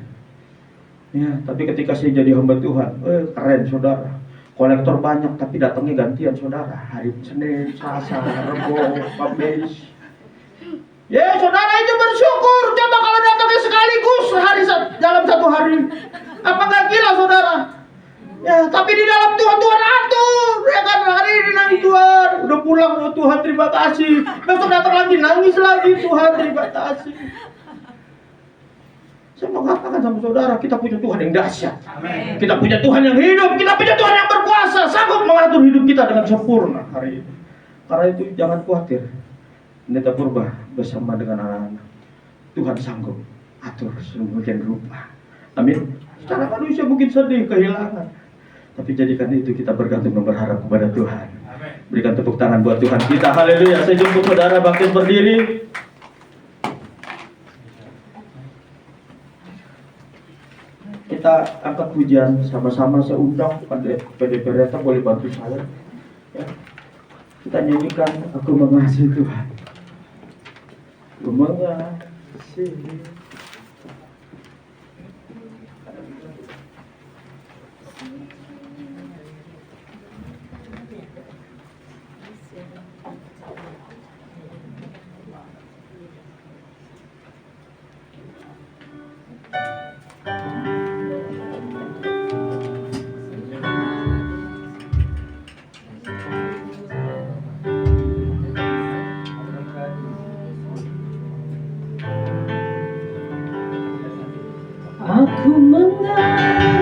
Ya, tapi ketika saya jadi hamba Tuhan, keren, saudara. Kolektor banyak, tapi datangnya gantian, saudara. Hari Senin, Selasa, Rebo, Kamis. Ya, saudara itu bersyukur. Coba kalau datangnya sekaligus dalam satu hari. Apa nggak gila, saudara? Ya, tapi di dalam Tuhan atur. Ya kan, hari ini nangis Tuhan. Udah pulang, oh Tuhan terima kasih. Besok datang lagi, nangis lagi, Tuhan terima kasih. Saya mau katakan sama saudara, kita punya Tuhan yang dahsyat. Amen. Kita punya Tuhan yang hidup. Kita punya Tuhan yang berkuasa, sanggup mengatur hidup kita dengan sempurna hari ini. Karena itu jangan khawatir. Pendeta Purba bersama dengan anak-anak, Tuhan sanggup atur sedemikian rupa. Amin. Secara manusia mungkin sedih, kehilangan, tapi jadikan itu kita bergantung dan berharap kepada Tuhan. Berikan tepuk tangan buat Tuhan kita. Haleluya. Saya jemput saudara bangkit berdiri. Kita angkat pujian sama-sama. Saya undang PDP Reta boleh bantu saya. Ya. Kita nyanyikan Aku Mengasihi Tuhan. Aku mengasihi. Aku mengasihi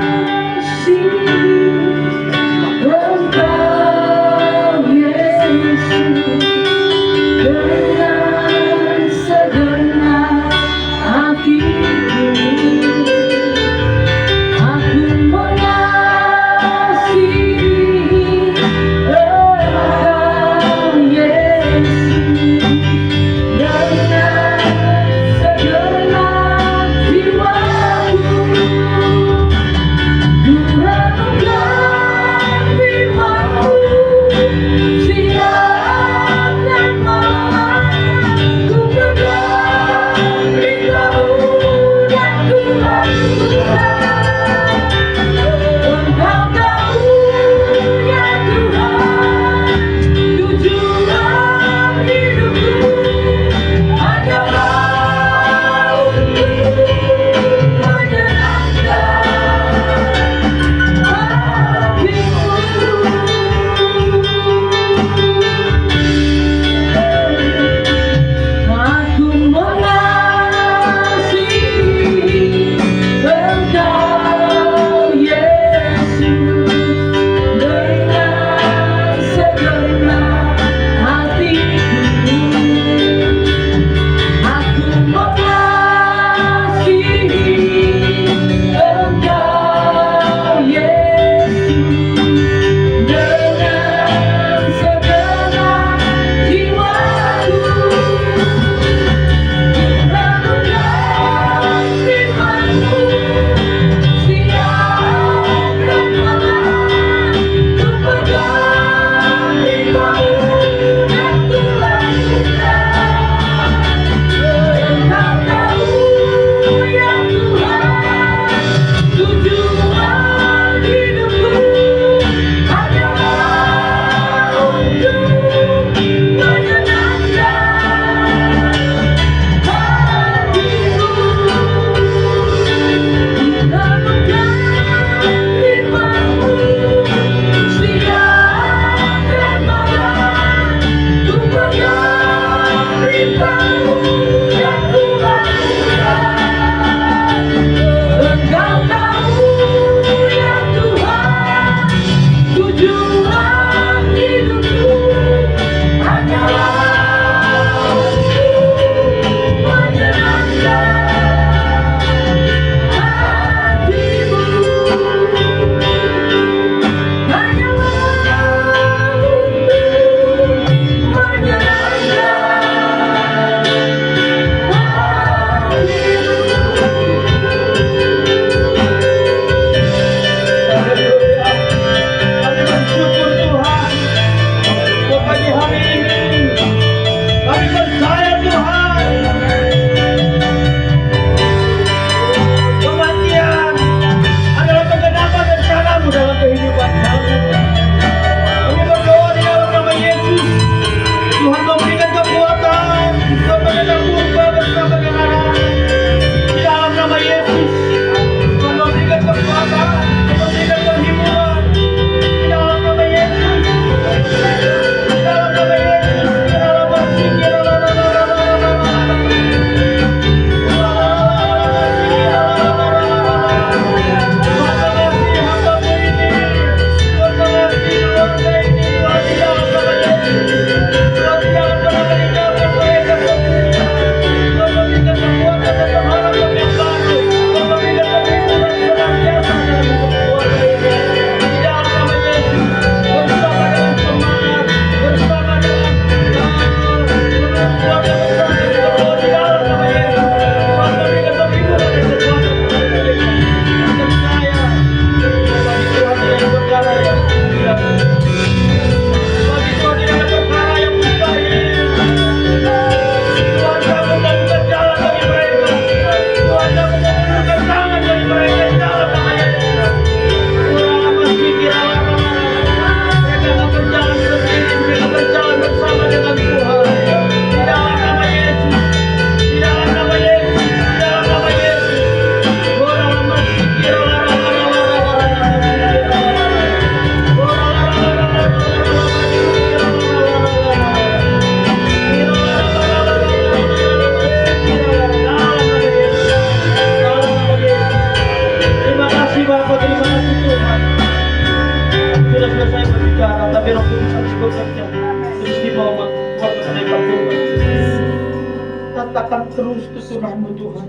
Nyatakan terus kesunahan-Mu Tuhan.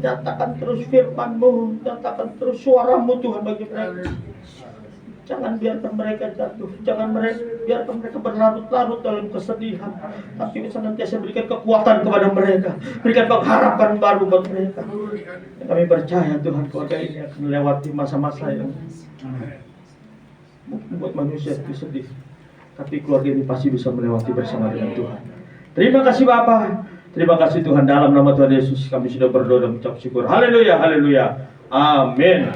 Nyatakan terus firman-Mu, nyatakan terus suara-Mu Tuhan bagi mereka. Jangan biarkan mereka jatuh, biarkan mereka berlarut-larut dalam kesedihan, tapi senantiasa berikan kekuatan kepada mereka, berikan pengharapan baru buat mereka. Kami percaya Tuhan, keluarga ini akan melewati masa-masa yang membuat manusia itu sedih, tapi keluarga ini pasti bisa melewati bersama dengan Tuhan. Terima kasih Bapa, terima kasih Tuhan, dalam nama Tuhan Yesus kami sudah berdoa dan mengucap syukur. Haleluya, haleluya, amin.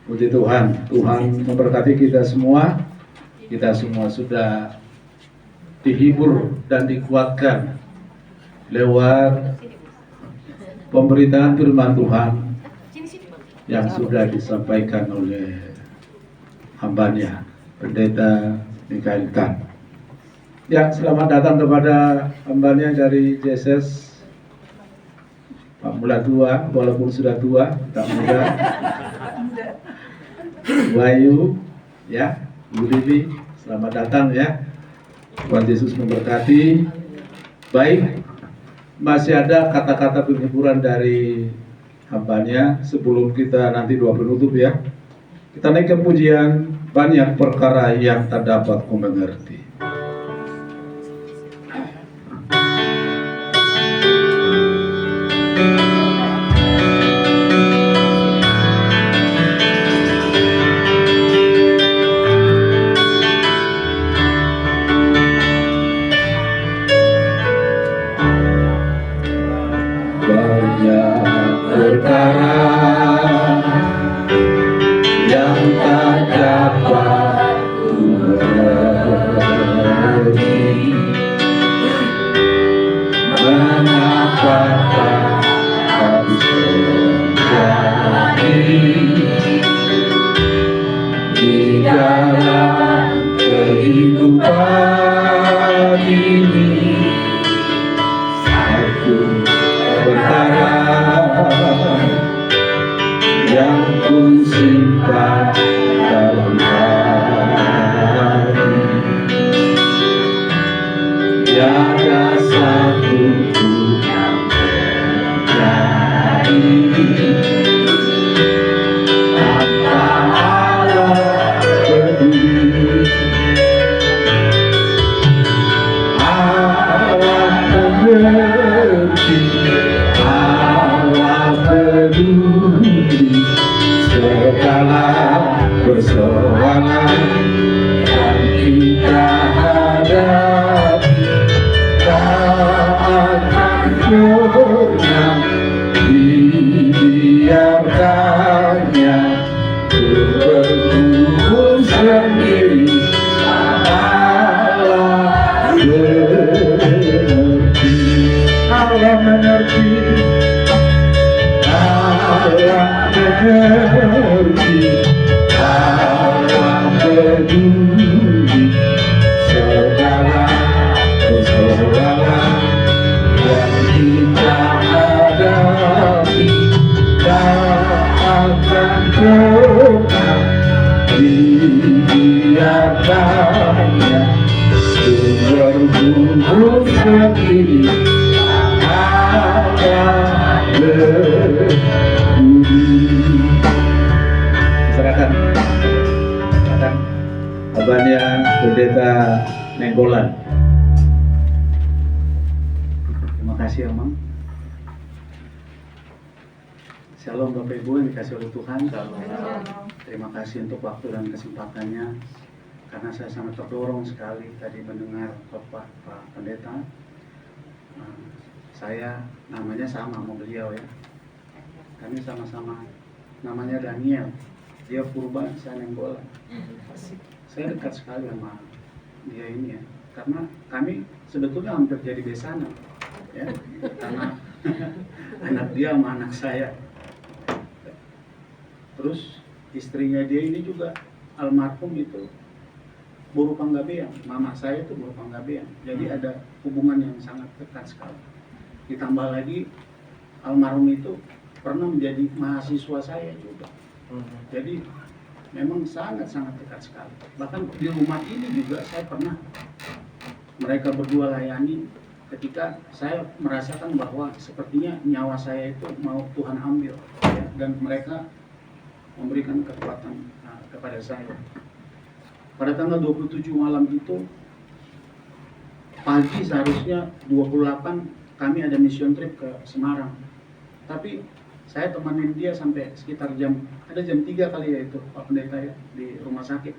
Puji Tuhan, Tuhan memberkati kita semua. Kita semua sudah dihibur dan dikuatkan lewat pemberitaan firman Tuhan yang sudah disampaikan oleh hambanya, Pendeta Mikael Khan. Ya, selamat datang kepada hambanya dari JSS Pamulang tua, walaupun sudah tua, tak muda. Wayu, ya, Bu Lili, selamat datang ya. Tuhan Yesus memberkati. Baik, masih ada kata-kata penghiburan dari hambanya sebelum kita nanti doa penutup ya. Kita naikkan pujian, banyak perkara yang tak dapat ku mengerti. Yang tak dapat ku mengerti. dalam kehidupan ini satu berharap yang ku simpan dalam hati. Tiada satu pun yang terjadi tanpa Allah peduli. Allah mengerti, Allah peduli segala persoalan yang kita hadapi. Tak akan pernah dibiarkannya bertumbuh sendiri. Allah mengerti, Allah mengerti, Allah mengerti, Allah peduli segala persoalan yang kita hadapi. Tak akan pernah dibiarkannya bertumbuh sendiri. Allah peduli. Serahkan abahnya Pendeta Nenggolan. Terima kasih Amang. Shalom Bapak Ibu yang dikasih oleh Tuhan. Terima kasih untuk waktu dan kesempatannya, karena saya sangat terdorong sekali tadi mendengar Bapak Pak Pendeta. Saya namanya sama sama beliau ya. Kami sama-sama namanya Daniel. Dia Purba, saya Nenggolan. Saya dekat sekali sama dia ini ya, karena kami sebetulnya hampir jadi besanan ya, karena anak dia sama anak saya. Terus istrinya dia ini juga almarhum itu Buru Panggabean, mama saya itu Buru Panggabean. Jadi ada hubungan yang sangat dekat sekali. Ditambah lagi almarhum itu pernah menjadi mahasiswa saya juga. Jadi memang sangat-sangat dekat sekali. Bahkan di rumah ini juga saya pernah mereka berdua layani ketika saya merasakan bahwa sepertinya nyawa saya itu mau Tuhan ambil ya, dan mereka memberikan kekuatan kepada saya. Pada tanggal 27 malam itu pagi seharusnya 28 kami ada mission trip ke Semarang. Tapi saya temanin dia sampai sekitar jam 3 kali ya itu Pak Pendeta ya di rumah sakit.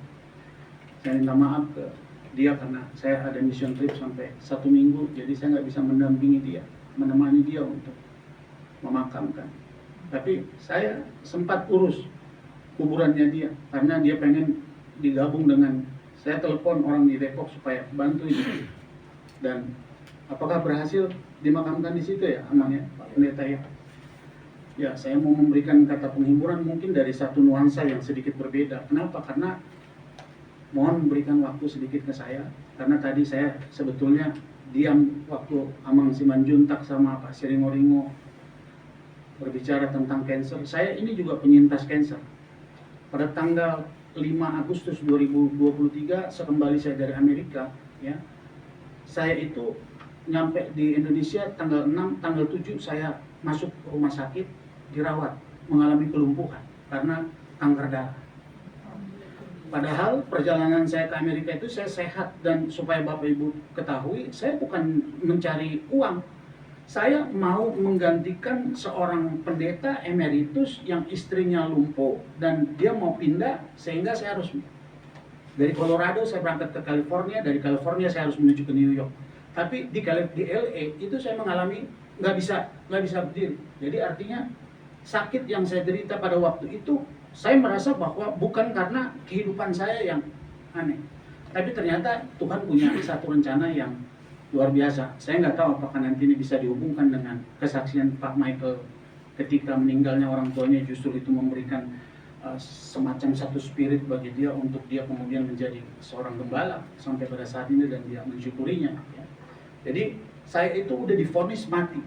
Saya minta maaf ke dia karena saya ada mission trip sampai 1 minggu, jadi saya nggak bisa mendampingi dia, menemani dia untuk memakamkan. Tapi saya sempat urus kuburannya dia karena dia pengen digabung dengan, saya telepon orang di Depok supaya bantu ini. Dan apakah berhasil dimakamkan di situ ya amannya Pak Pendeta ya? Ya, saya mau memberikan kata penghiburan mungkin dari satu nuansa yang sedikit berbeda. Kenapa? Karena mohon memberikan waktu sedikit ke saya, karena tadi saya sebetulnya diam waktu Amang Simanjuntak sama Pak Siringo-Ringo berbicara tentang cancer. Saya ini juga penyintas cancer. Pada tanggal 5 Agustus 2023 sekembali saya dari Amerika ya, saya itu nyampe di Indonesia tanggal 6, tanggal 7 saya masuk rumah sakit, dirawat, mengalami kelumpuhan karena kanker darah. Padahal perjalanan saya ke Amerika itu saya sehat, dan supaya Bapak Ibu ketahui, saya bukan mencari uang. Saya mau menggantikan seorang pendeta emeritus yang istrinya lumpuh dan dia mau pindah, sehingga saya harus dari Colorado saya berangkat ke California, dari California saya harus menuju ke New York. Tapi di LA itu saya mengalami nggak bisa berdiri. Jadi artinya sakit yang saya derita pada waktu itu, saya merasa bahwa bukan karena kehidupan saya yang aneh, tapi ternyata Tuhan punya satu rencana yang luar biasa. Saya nggak tahu apakah nanti ini bisa dihubungkan dengan kesaksian Pak Michael ketika meninggalnya orang tuanya, justru itu memberikan semacam satu spirit bagi dia untuk dia kemudian menjadi seorang gembala sampai pada saat ini, dan dia mensyukurinya ya. Jadi saya itu udah divonis mati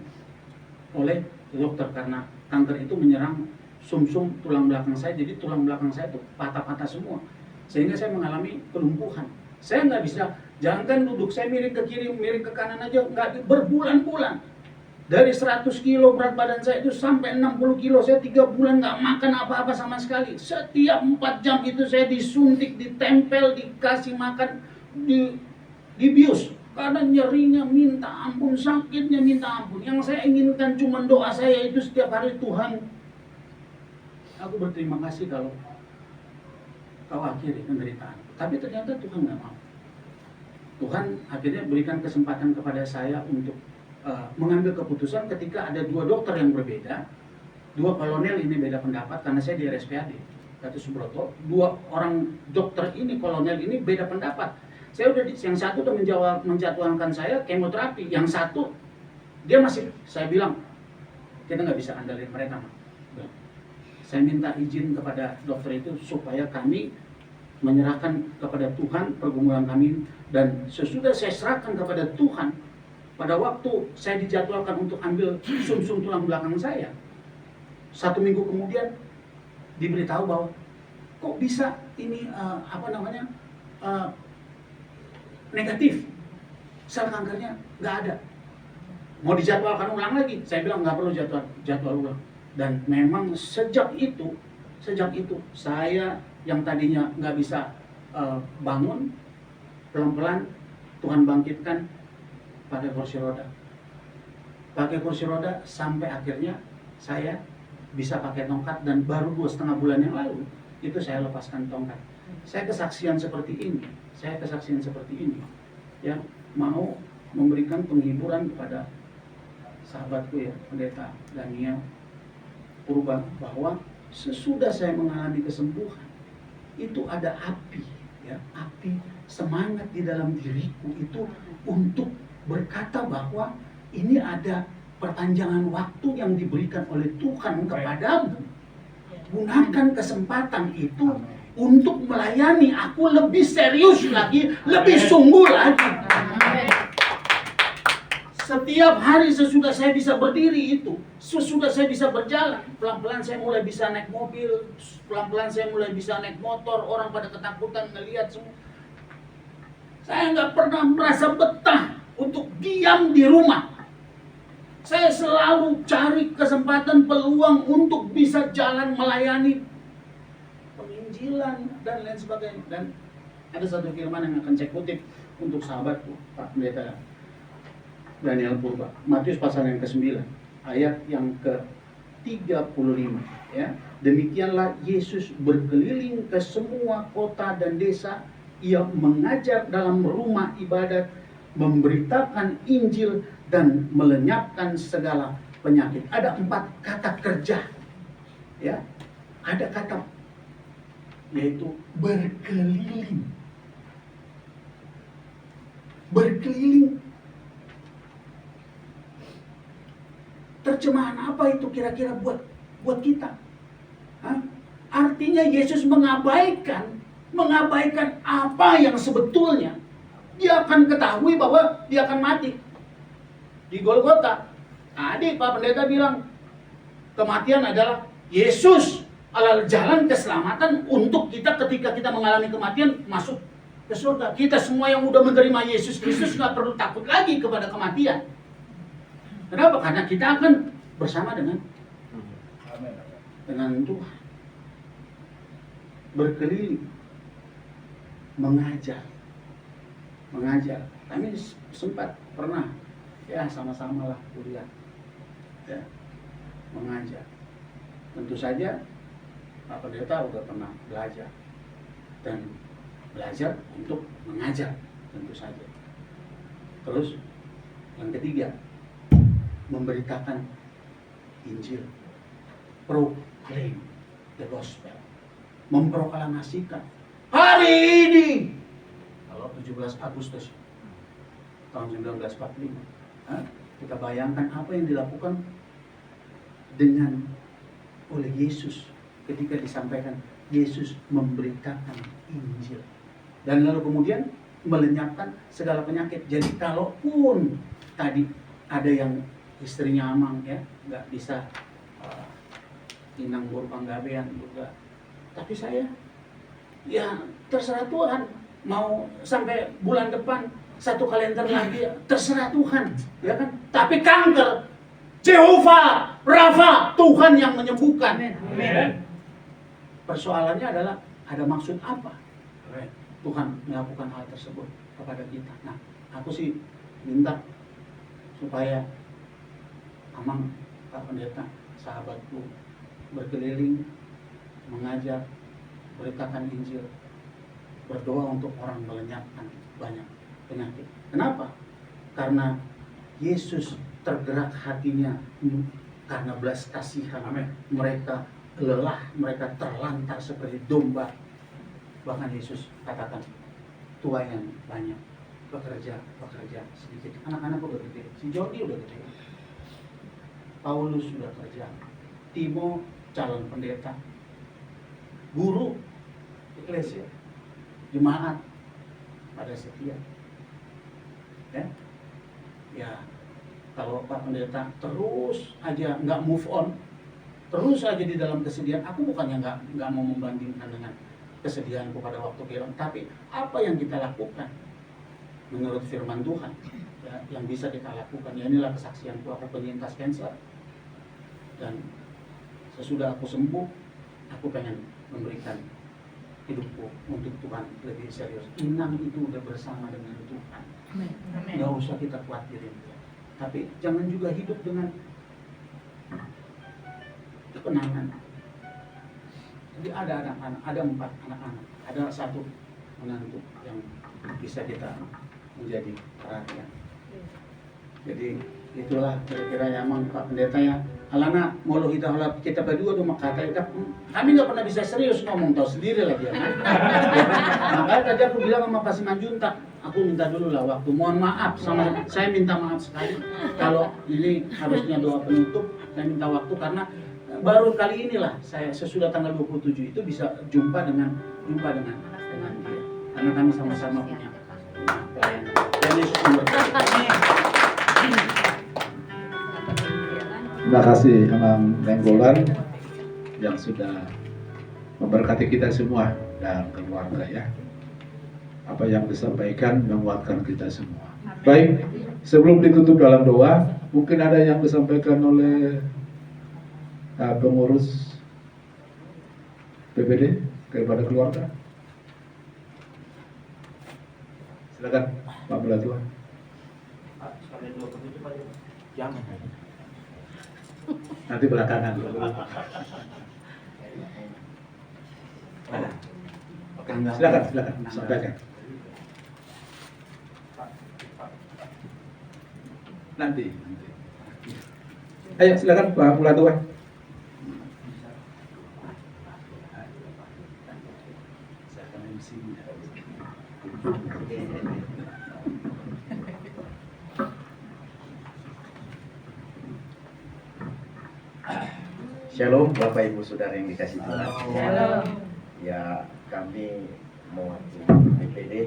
oleh dokter karena kanker itu menyerang sumsum tulang belakang saya. Jadi tulang belakang saya itu patah-patah semua, sehingga saya mengalami kelumpuhan. Saya nggak bisa, jangankan duduk, saya miring ke kiri, miring ke kanan aja nggak, berbulan-bulan. Dari 100 kilo berat badan saya itu sampai 60 kilo, saya 3 bulan nggak makan apa-apa sama sekali. Setiap 4 jam itu saya disuntik, ditempel, dikasih makan, dibius. Karena nyerinya minta ampun, sakitnya minta ampun. Yang saya inginkan cuma doa saya itu setiap hari, Tuhan, aku berterima kasih kalau kau akhiri penderitaan. Tapi ternyata Tuhan nggak mau. Tuhan akhirnya berikan kesempatan kepada saya untuk mengambil keputusan ketika ada 2 dokter yang berbeda, 2 kolonel ini beda pendapat karena saya di RSPAD Gatot Subroto. 2 orang dokter ini, kolonel ini beda pendapat. Saya udah yang satu udah menjadwalkan saya kemoterapi, yang satu dia masih, saya bilang kita nggak bisa andalin mereka. Saya minta izin kepada dokter itu supaya kami menyerahkan kepada Tuhan pergumulan kami, dan sesudah saya serahkan kepada Tuhan, pada waktu saya dijadwalkan untuk ambil sumsum tulang belakang saya, 1 minggu kemudian diberitahu bahwa kok bisa ini negatif, sel kankernya nggak ada, mau dijadwalkan ulang lagi. Saya bilang nggak perlu jadwal ulang. Dan memang sejak itu saya yang tadinya nggak bisa bangun, pelan-pelan Tuhan bangkitkan pakai kursi roda sampai akhirnya saya bisa pakai tongkat, dan baru 2,5 bulan yang lalu itu saya lepaskan tongkat. Saya kesaksian seperti ini yang mau memberikan penghiburan kepada sahabatku ya, Pendeta Daniel Purba, bahwa sesudah saya mengalami kesembuhan itu ada api ya, api semangat di dalam diriku itu untuk berkata bahwa ini ada perpanjangan waktu yang diberikan oleh Tuhan kepadamu. Gunakan kesempatan itu untuk melayani aku lebih serius lagi, lebih sungguh lagi. Setiap hari sesudah saya bisa berdiri itu, sesudah saya bisa berjalan, pelan-pelan saya mulai bisa naik mobil, pelan-pelan saya mulai bisa naik motor, orang pada ketakutan ngelihat semua. Saya nggak pernah merasa betah untuk diam di rumah. Saya selalu cari kesempatan, peluang untuk bisa jalan melayani penginjilan dan lain sebagainya. Dan ada satu firman yang akan saya kutip untuk sahabatku, Pak Pendeta Daniel Purba. Matius pasal yang ke-9, ayat yang ke-35. Ya. Demikianlah Yesus berkeliling ke semua kota dan desa. Ia mengajar dalam rumah ibadat, memberitakan Injil, dan melenyapkan segala penyakit. Ada 4 kata kerja, ya, ada kata yaitu berkeliling. Berkeliling. Terjemahan apa itu kira-kira buat kita? Hah? Artinya Yesus mengabaikan apa yang sebetulnya dia akan ketahui bahwa dia akan mati di Golgota. Adik Pak Pendeta bilang kematian adalah Yesus adalah jalan keselamatan untuk kita ketika kita mengalami kematian masuk ke surga. Kita semua yang udah menerima Yesus Kristus nggak perlu takut lagi kepada kematian. Kenapa? Karena kita akan bersama dengan Tuhan. Berkeliling, mengajar. Kami sempat pernah ya sama-sama lah kuliah, ya, mengajar. Tentu saja Pak Pendeta udah pernah belajar dan belajar untuk mengajar, tentu saja. Terus yang ketiga, memberitakan Injil, proclaim the gospel, memproklamasikan. Hari ini, kalau 17 Agustus tahun 1945, kita bayangkan apa yang dilakukan oleh Yesus ketika disampaikan Yesus memberitakan Injil. Dan lalu kemudian melenyapkan segala penyakit. Jadi kalaupun tadi ada yang istrinya amang ya, nggak bisa inang panggabean juga. Tapi saya, ya terserah Tuhan. Mau sampai bulan depan 1 kalender lagi, ya, terserah Tuhan, ya kan? Tapi kanker, Jehovah Rafa, Tuhan yang menyembuhkan. Amin. Persoalannya adalah ada maksud apa Tuhan melakukan hal tersebut kepada kita. Nah, aku sih minta supaya Amang, Pak Pendeta, sahabatku berkeliling, mengajar, beritakan Injil, berdoa untuk orang melenyapkan banyak penyakit. Kenapa? Karena Yesus tergerak hatinya karena belas kasihan. Amin. Mereka lelah, mereka terlantar seperti domba. Bahkan Yesus katakan, tua yang banyak, bekerja sedikit. Anak-anak udah gede, si Jody udah gede, Paulus sudah kerja, Timo calon pendeta, guru eklesia, jemaat pada setia. Ya, kalau Pak Pendeta terus aja nggak move on, terus aja di dalam kesedihan, aku bukannya nggak mau membandingkan dengan kesedihanku pada waktu kehilangan, tapi apa yang kita lakukan menurut firman Tuhan, ya, yang bisa kita lakukan. Ya, inilah kesaksianku, aku penyintas kanker, dan sesudah aku sembuh, aku pengen memberikan hidupku untuk Tuhan lebih serius. Inang itu udah bersama dengan Tuhan, nggak usah kita khawatirin. Tapi jangan juga hidup dengan kekenangan. Jadi ada anak-anak, ada 4 anak-anak, ada 1 menantu yang bisa kita menjadi perhatian. Jadi itulah kira-kira yang Pak Pendeta ya. Alana mau kita berdua dong kata kita, kami nggak pernah bisa serius ngomong, tahu sendiri lagi ya kan. Makanya tadi aku bilang sama Pak Simanjuntak, aku minta dulu lah waktu, mohon maaf sama saya, minta maaf sekali kalau ini harusnya doa penutup, saya minta waktu karena baru kali inilah saya sesudah tanggal 27 itu bisa jumpa dengan dia, karena kami sama-sama punya pelayanan. Dan Yesus memberkati. Terima kasih Amang Nenggolan yang sudah memberkati kita semua dan keluarga ya. Apa yang disampaikan menguatkan kita semua. Baik, sebelum ditutup dalam doa, mungkin ada yang disampaikan oleh pengurus PPD kepada keluarga. Silakan Pak Belatua. Nanti belakangan. Silakan sampaikan. Nanti. Ayo silakan Pak Belatua. Shalom Bapak Ibu Saudara yang dikasih Tuhan. Shalom. Ya, kami mewakili BPD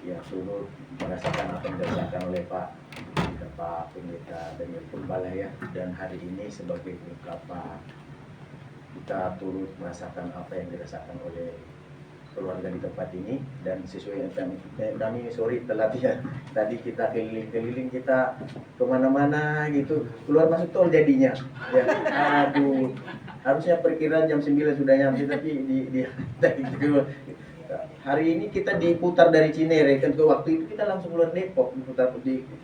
ya turut merasakan apa yang dirasakan oleh Pak Pendeta Daniel Purbala ya, dan hari ini sebagai ungkapan kita turut merasakan apa yang dirasakan oleh keluarga di tempat ini, dan sesuai kami sorry telat ya, tadi kita keliling-keliling, kita kemana-mana gitu, keluar masuk tol jadinya ya. Aduh, harusnya perkiraan jam 9 sudah nyampe, tapi hari ini kita diputar dari Cinere kan, ke waktu itu kita langsung keluar Depok,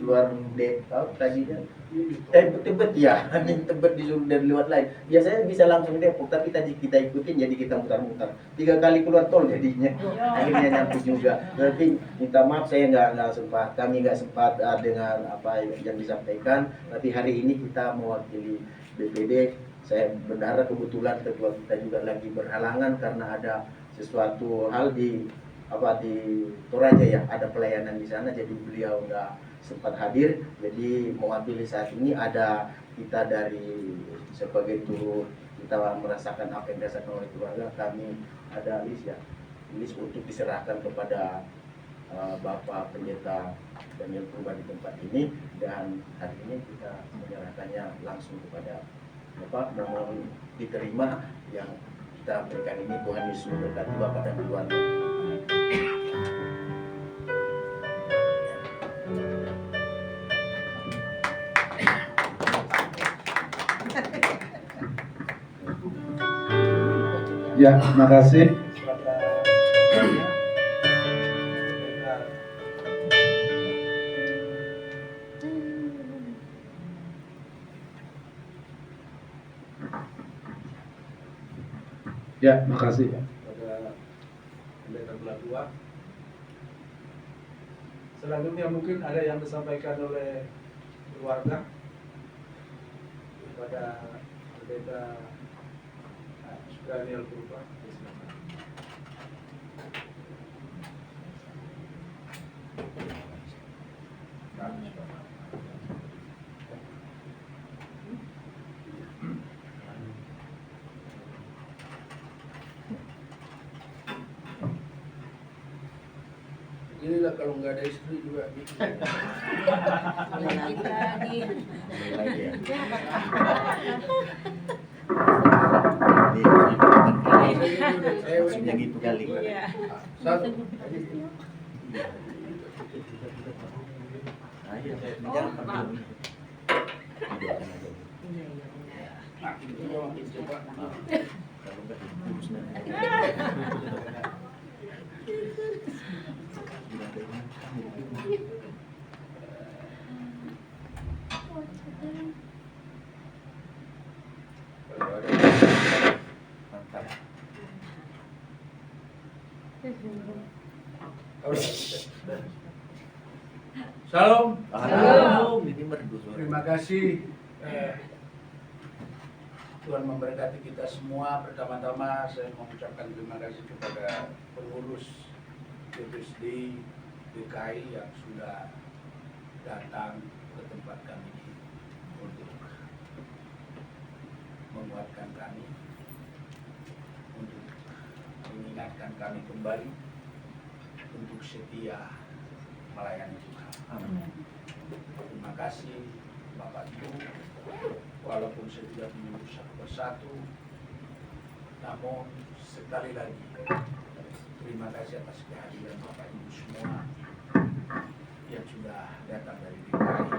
keluar Depok tadinya Tebet ya, Tebet disuruh dari lewat lain. Biasanya bisa langsung Depok, tapi tadi kita ikutin jadi kita mutar-mutar 3 kali keluar tol jadinya, akhirnya nyampe juga. Berarti minta maaf saya kami nggak sempat dengan apa yang disampaikan, tapi hari ini kita mewakili BPD. Saya berharap kebetulan ketua kita juga lagi berhalangan karena ada sesuatu hal di Toraja ya, ada pelayanan di sana, jadi beliau nggak sempat hadir. Jadi mewakili saat ini ada kita dari sebagai turut kita merasakan apa yang dirasakan oleh keluarga. Kami ada list untuk diserahkan kepada Bapak Pendeta Daniel Purba di tempat ini, dan hari ini kita menyerahkannya langsung kepada Bapak. Mohon diterima yang kita berikan ini. Tuhan Yesus memberkati Bapak dan keluarga. Ya, terima kasih. Ya, makasih. Pada pendeta belah dua. Selanjutnya mungkin ada yang disampaikan oleh keluarga kepada pendeta Daniel Purba. Inilah kalau nggak ada istri juga gitu. Sudah gitu kali. Satu. Salam. Halo. Ini merdu. Terima kasih. Tuhan memberkati kita semua. Pertama-tama saya mengucapkan terima kasih kepada pengurus DPSD DKI yang sudah datang ke tempat kami untuk menguatkan kami, untuk mengingatkan kami kembali untuk setia melayani Tuhan. Terima kasih Bapak Ibu, walaupun saya tidak menyebut satu persatu, namun sekali lagi terima kasih atas kehadiran Bapak Ibu semua yang sudah datang dari DKI,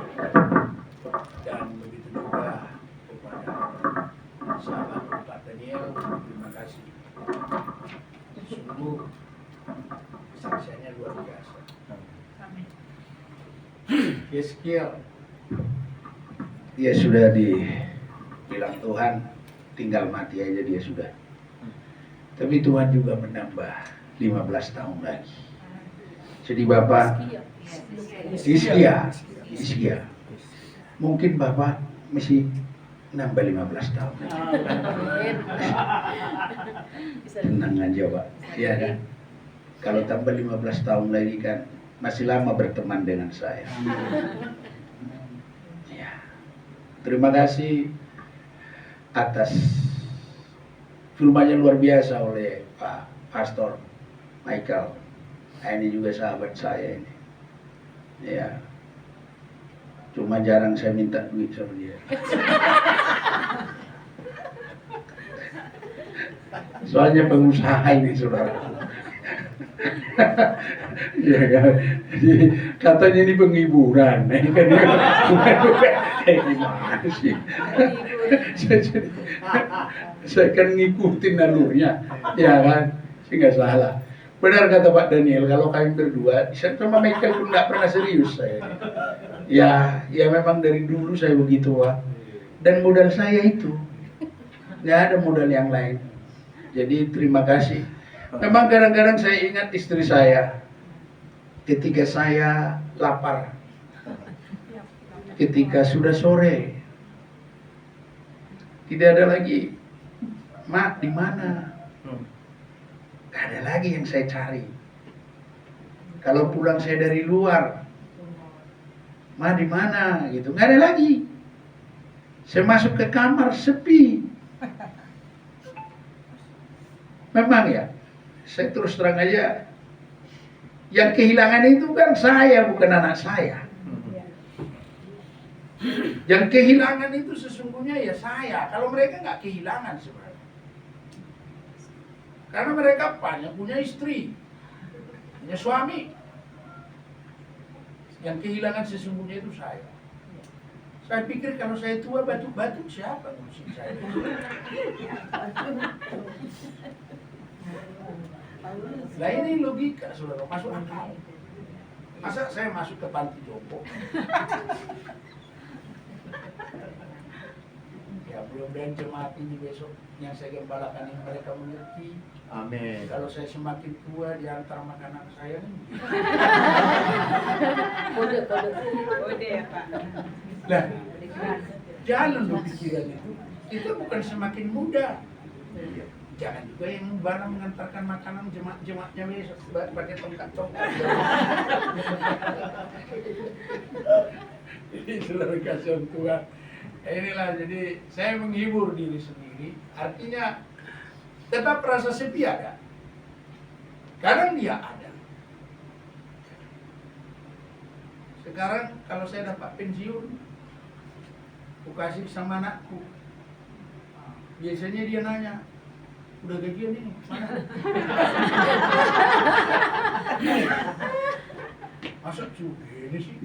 dan begitu juga kepada sahabat Bapak Daniel. Terima kasih, sungguh kesaksiannya luar biasa. Yeskiel, Dia sudah dibilang Tuhan, tinggal mati aja dia sudah. Tapi Tuhan juga menambah 15 tahun lagi. Jadi Bapak Iskia. Mungkin Bapak mesti nambah 15 tahun. Tenang aja Pak. Iya kan? Kalau tambah 15 tahun lagi kan masih lama berteman dengan saya. Ya. Terima kasih atas firman-Nya luar biasa oleh Pak Pastor Michael. Nah, ini juga sahabat saya ini. Ya. Cuma jarang saya minta duit sama dia. Soalnya pengusaha ini saudara. Ya kan, jadi katanya ini penghiburan, gimana sih? Saya kan ngikutin alurnya, ya kan, sih nggak salah. Benar kata Pak Daniel, kalau kami berdua, saya sama Michael pun nggak pernah serius saya. Ya memang dari dulu saya begitu Pak. Dan modal saya itu, nggak ada modal yang lain. Jadi terima kasih. Memang kadang-kadang saya ingat istri saya ketika saya lapar, ketika sudah sore, tidak ada lagi mak di mana, tidak ada lagi yang saya cari. Kalau pulang saya dari luar, Ma di mana gitu, nggak ada lagi. Saya masuk ke kamar sepi. Memang ya, saya terus terang aja, yang kehilangan itu kan saya, bukan anak saya. Yang kehilangan itu sesungguhnya ya saya. Kalau mereka nggak kehilangan sebenarnya, karena mereka banyak punya istri, punya suami. Yang kehilangan sesungguhnya itu saya. Saya pikir kalau saya tua batuk-batuk siapa ngurusin saya? Nah ini logika saudara, masuk akal. Masa saya masuk ke panti jompo? Ya mudah-mudahan jemaat ini besok yang saya gembalakan ini mereka mengerti. Amin. Kalau saya semakin tua di antara makanan saya ini. Kode ya Pak. Nah, jalan loh pikiran itu. Itu bukan semakin muda. Jangan juga yang barang mengantarkan makanan jemaat-jemaatnya besok pakai tongkat-tongkat. Ini saudara kasihan Tuhan. Inilah jadi saya menghibur diri sendiri. Artinya tetap rasa sepi ada. Kadang dia ada. Sekarang kalau saya dapat pensiun, aku kasih sama anakku. Biasanya dia nanya, udah gajian ini mana? Masa juga ini sih?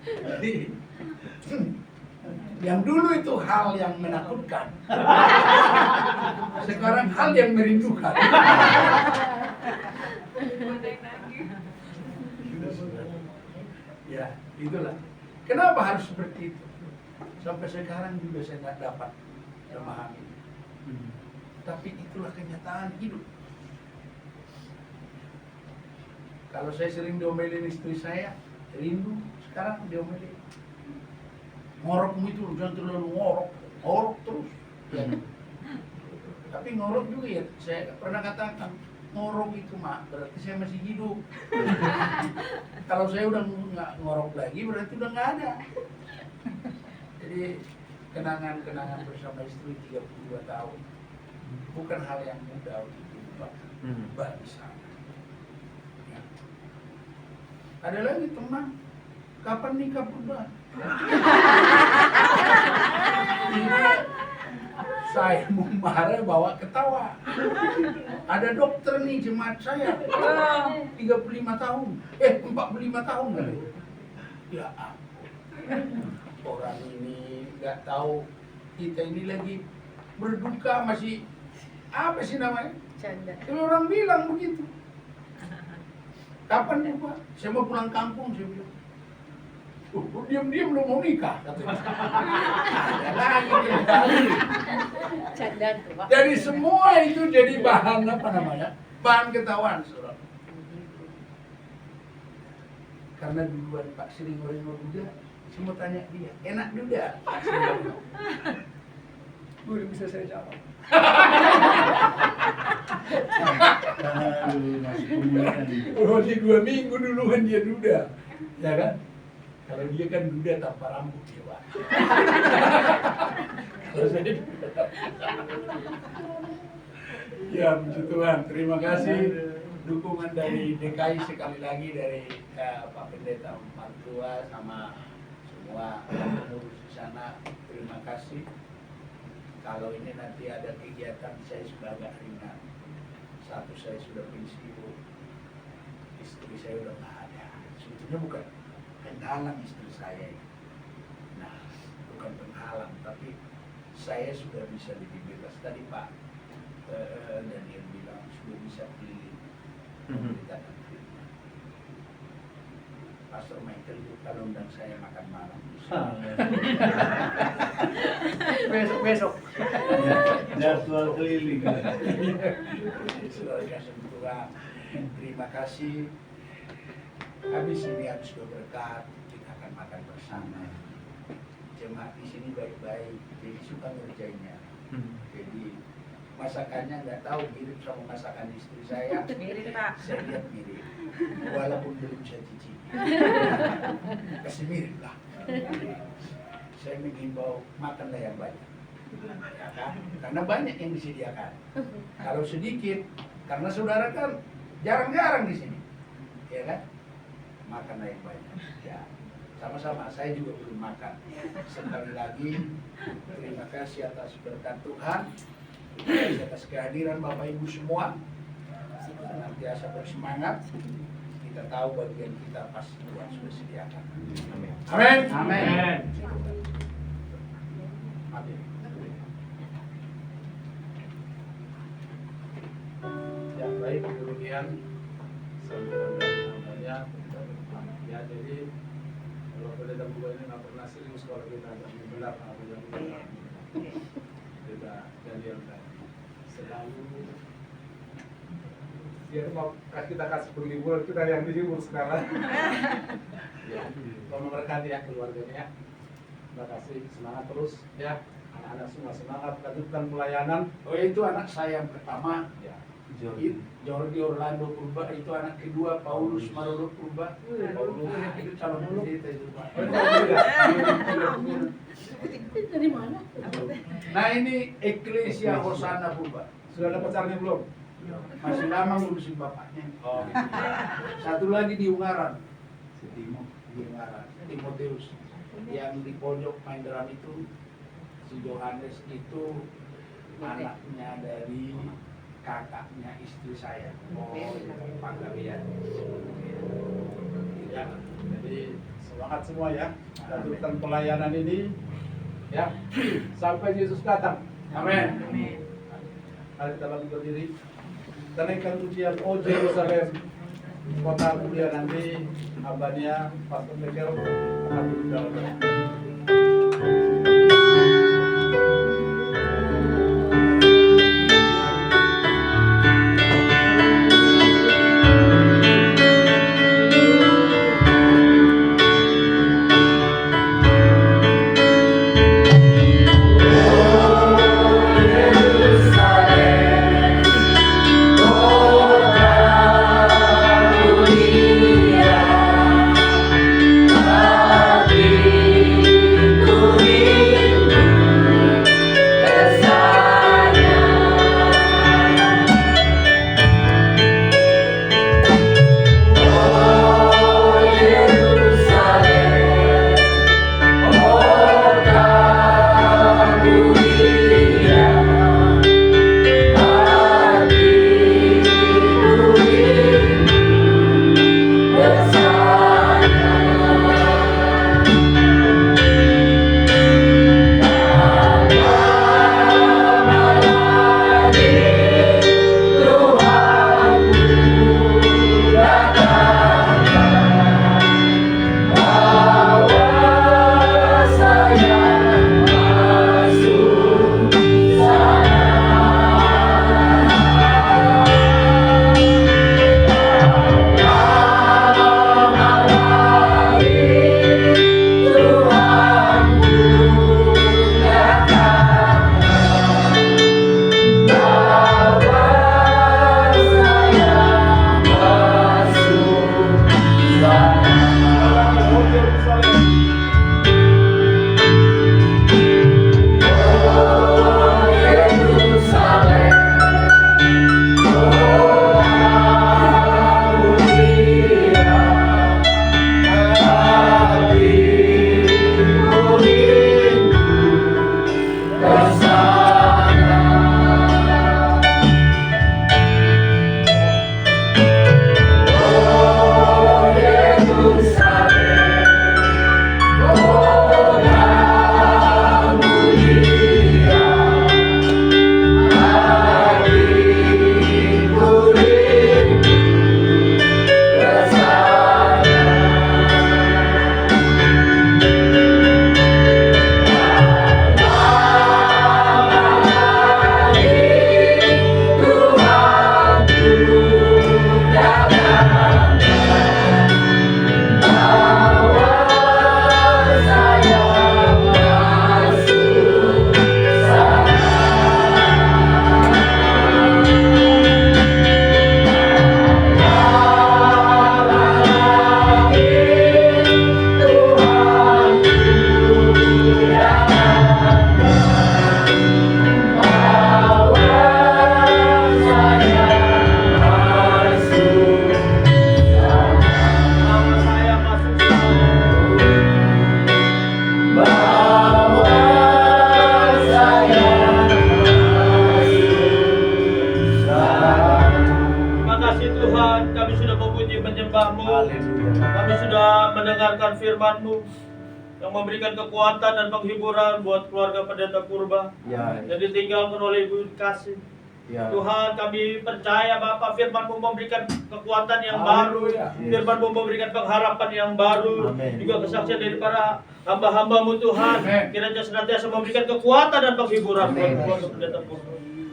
Jadi, yang dulu itu hal yang menakutkan. Sekarang hal yang merindukan. Ya, itulah. Kenapa harus seperti itu? Sampai sekarang juga saya nggak dapat memahami. Tapi itulah kenyataan hidup. Kalau saya sering diomelin istri saya, rindu. Sekarang diomelin. Ngorokmu itu jangan terlalu ngorok terus. Ya. Tapi ngorok juga ya, saya pernah katakan, ngorok itu mak, berarti saya masih hidup. Kalau saya udah nggak ngorok lagi, berarti udah nggak ada. Jadi kenangan-kenangan bersama istri 32 tahun bukan hal yang mudah untuk dilupakan bagi saya. Ya. Ada lagi teman, kapan nikah purba? Saya mau marah bawa ketawa. Ada dokter nih jemaat saya 35 tahun 45 tahun kali. Ya ampun. Orang ini nggak tahu kita ini lagi berduka, masih apa sih namanya? Kalau orang bilang begitu. Kapan nih Pak? Saya mau pulang kampung, saya bilang. Diam-diam lu mau nikah, katanya. Ada lagi kembali. Candaan tuh Pak. Jadi semua itu jadi bahan apa namanya? Bahan ketahuan, saudara. Karena duluan Pak Sri Ngoreno Duda, semua tanya dia, enak Duda? Pak Sri Ngoreno. Belum bisa saya jawab. Masih 2 minggu duluan dia Duda, ya kan? Kalau dia kan Duda tanpa rambut ya Pak. Kalau saya Duda. Ya puji Tuhan, terima kasih dukungan dari DKI sekali lagi dari Pak Pendeta Martua sama semua pengurus di sana. Terima kasih. Kalau ini nanti ada kegiatan saya sudah agak ringan. Satu, saya sudah pensiun, istri saya udah nggak ada. Sebetulnya bukan penghalang istri saya. Nah, bukan penghalang, tapi saya sudah bisa lebih bebas. Tadi Pak Daniel bilang sudah bisa keliling memberitakan firman. Pastor Michael itu kalau undang saya makan malam. Besok. Jadwal keliling. Saudara kasih Tuhan, terima kasih. Habis ini habis berkat, kita akan makan bersama. Jemaat di sini baik-baik, jadi suka ngerjainnya. Jadi masakannya nggak tahu mirip sama masakan istri saya. Mirip, Pak. Saya lihat mirip, walaupun belum saya cicipi. Kasih mirip lah. Saya menghimbau makanlah yang banyak, ya kan? Karena banyak yang disediakan. Kalau sedikit, karena saudara kan jarang-jarang di sini, ya kan? Makanlah yang banyak. Ya, sama-sama. Saya juga belum makan. Sekali lagi, terima kasih atas berkat Tuhan, terima kasih atas kehadiran Bapak Ibu semua. Senantiasa bersemangat. Kita tahu bagian kita pasti Tuhan sudah sediakan. Amin. Amin. Amin. Ya baik, demikian sambutan dari namanya. Ya jadi kalau pendeta Buba ini nggak pernah serius kalau kita agak membelah apa yang kita jadi yang selalu dia mau kita kasih penghibur, kita yang dihibur sekarang. Ya, Tuhan memberkati ya keluarganya ya. Terima kasih, semangat terus ya. Anak-anak semua semangat, lanjutkan pelayanan. Oh itu anak saya yang pertama, Ya. Jordi Orlando Purba, itu anak kedua Paulus Maroro Purba. Paulus itu calon pendeta itu Pak. Dari mana? Nah ini Eklesia Hosana Purba. Sudah ada pacarnya belum? Masih lama ngurusin bapaknya. Oh, gitu. Satu lagi di Ungaran, di Ungaran, Timoteus, yang di pojok main drum itu, si Johannes itu anaknya dari kakaknya istri saya. Oh, itu Panggabean. Ya, jadi semangat semua ya. Lanjutkan pelayanan ini ya sampai Yesus datang. Amin. Mari kita bangkit berdiri. Kita naikkan pujian O Jerusalem, kota mulia nanti abadnya Pastor Beker akan berjalan. Mulia, Nabi berkah-Mu. Haleluya. Kami sudah mendengarkan firman-Mu yang memberikan kekuatan dan penghiburan buat keluarga Pendeta Purba Ya, yang ditinggalkan oleh Ibu Kasih. ya. Tuhan, kami percaya Bapak firman-Mu memberikan kekuatan yang baru, firman-Mu memberikan pengharapan yang baru, Amin. juga kesaksian dari para hamba-hamba-Mu Tuhan, kiranya senantiasa memberikan kekuatan dan penghiburan buat keluarga Pendeta Purba.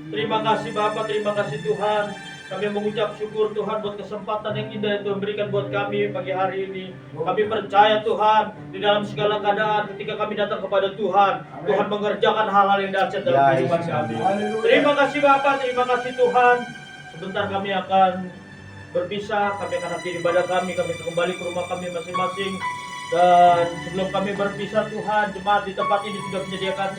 Terima kasih Bapak, terima kasih Tuhan. Kami mengucap syukur Tuhan buat kesempatan yang indah yang Tuhan berikan buat kami pagi hari ini. Kami percaya Tuhan, di dalam segala keadaan ketika kami datang kepada Tuhan, Tuhan mengerjakan hal-hal yang dahsyat dalam Ya, kehidupan Yesus. kami. Terima kasih Bapak, terima kasih Tuhan. Sebentar kami akan berpisah, kami akan akhiri ibadah kami akan kembali ke rumah kami masing-masing. Dan sebelum kami berpisah Tuhan, jemaat di tempat ini sudah menyediakan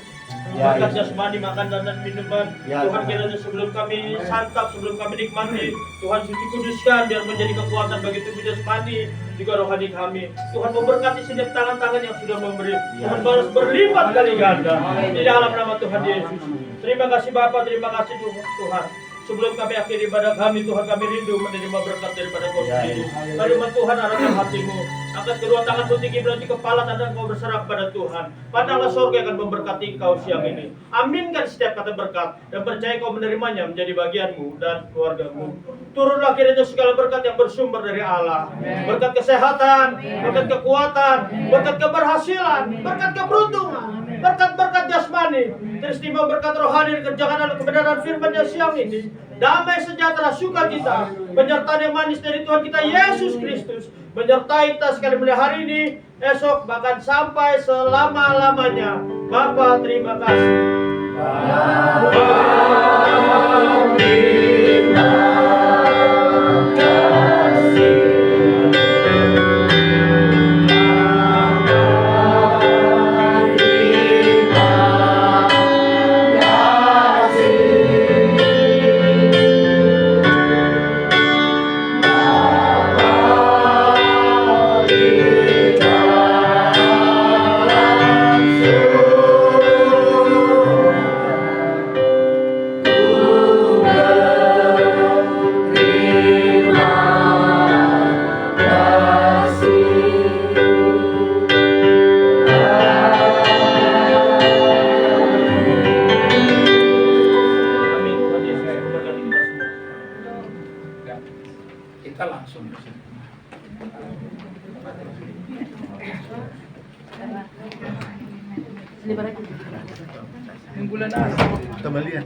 Ya, makan Yesus. jasmani, makanan dan minuman. Ya, Tuhan Tuhan. kiranya sebelum kami santap, sebelum kami nikmati, Tuhan suci kuduskan biar menjadi kekuatan bagi tubuh jasmani juga rohani kami. Tuhan memberkati setiap tangan-tangan yang sudah memberi. Tuhan balas berlipat kali ganda di dalam nama Tuhan Yesus. Terima kasih Bapa, terima kasih Tuhan. Sebelum kami akhiri ibadah kami, Tuhan kami rindu menerima berkat daripada Kau Ya, sendiri. ya. Firman Tuhan arahkan hatimu. Angkat kedua tanganmu tinggi berarti kepala dan Kau berserah kepada Tuhan. Pandanglah surga akan memberkati Kau siang ini. Aminkan setiap kata berkat dan percaya Kau menerimanya menjadi bagianmu dan keluargamu. Turunlah kiranya segala berkat yang bersumber dari Allah. Berkat kesehatan, berkat kekuatan, berkat keberhasilan, berkat keberuntungan, berkat-berkat jasmani, teristimewa berkat rohani dikerjakan dalam kebenaran firman-Nya siang ini. Damai sejahtera sukacita, penyertaan yang manis dari Tuhan kita Yesus Kristus menyertai kita sekali mulai hari ini, esok bahkan sampai selama-lamanya. Bapa, terima kasih. Amin. Tuhan Yesus memberkati kita semua. Ya, kita langsung Yung bulan na. Kembalian.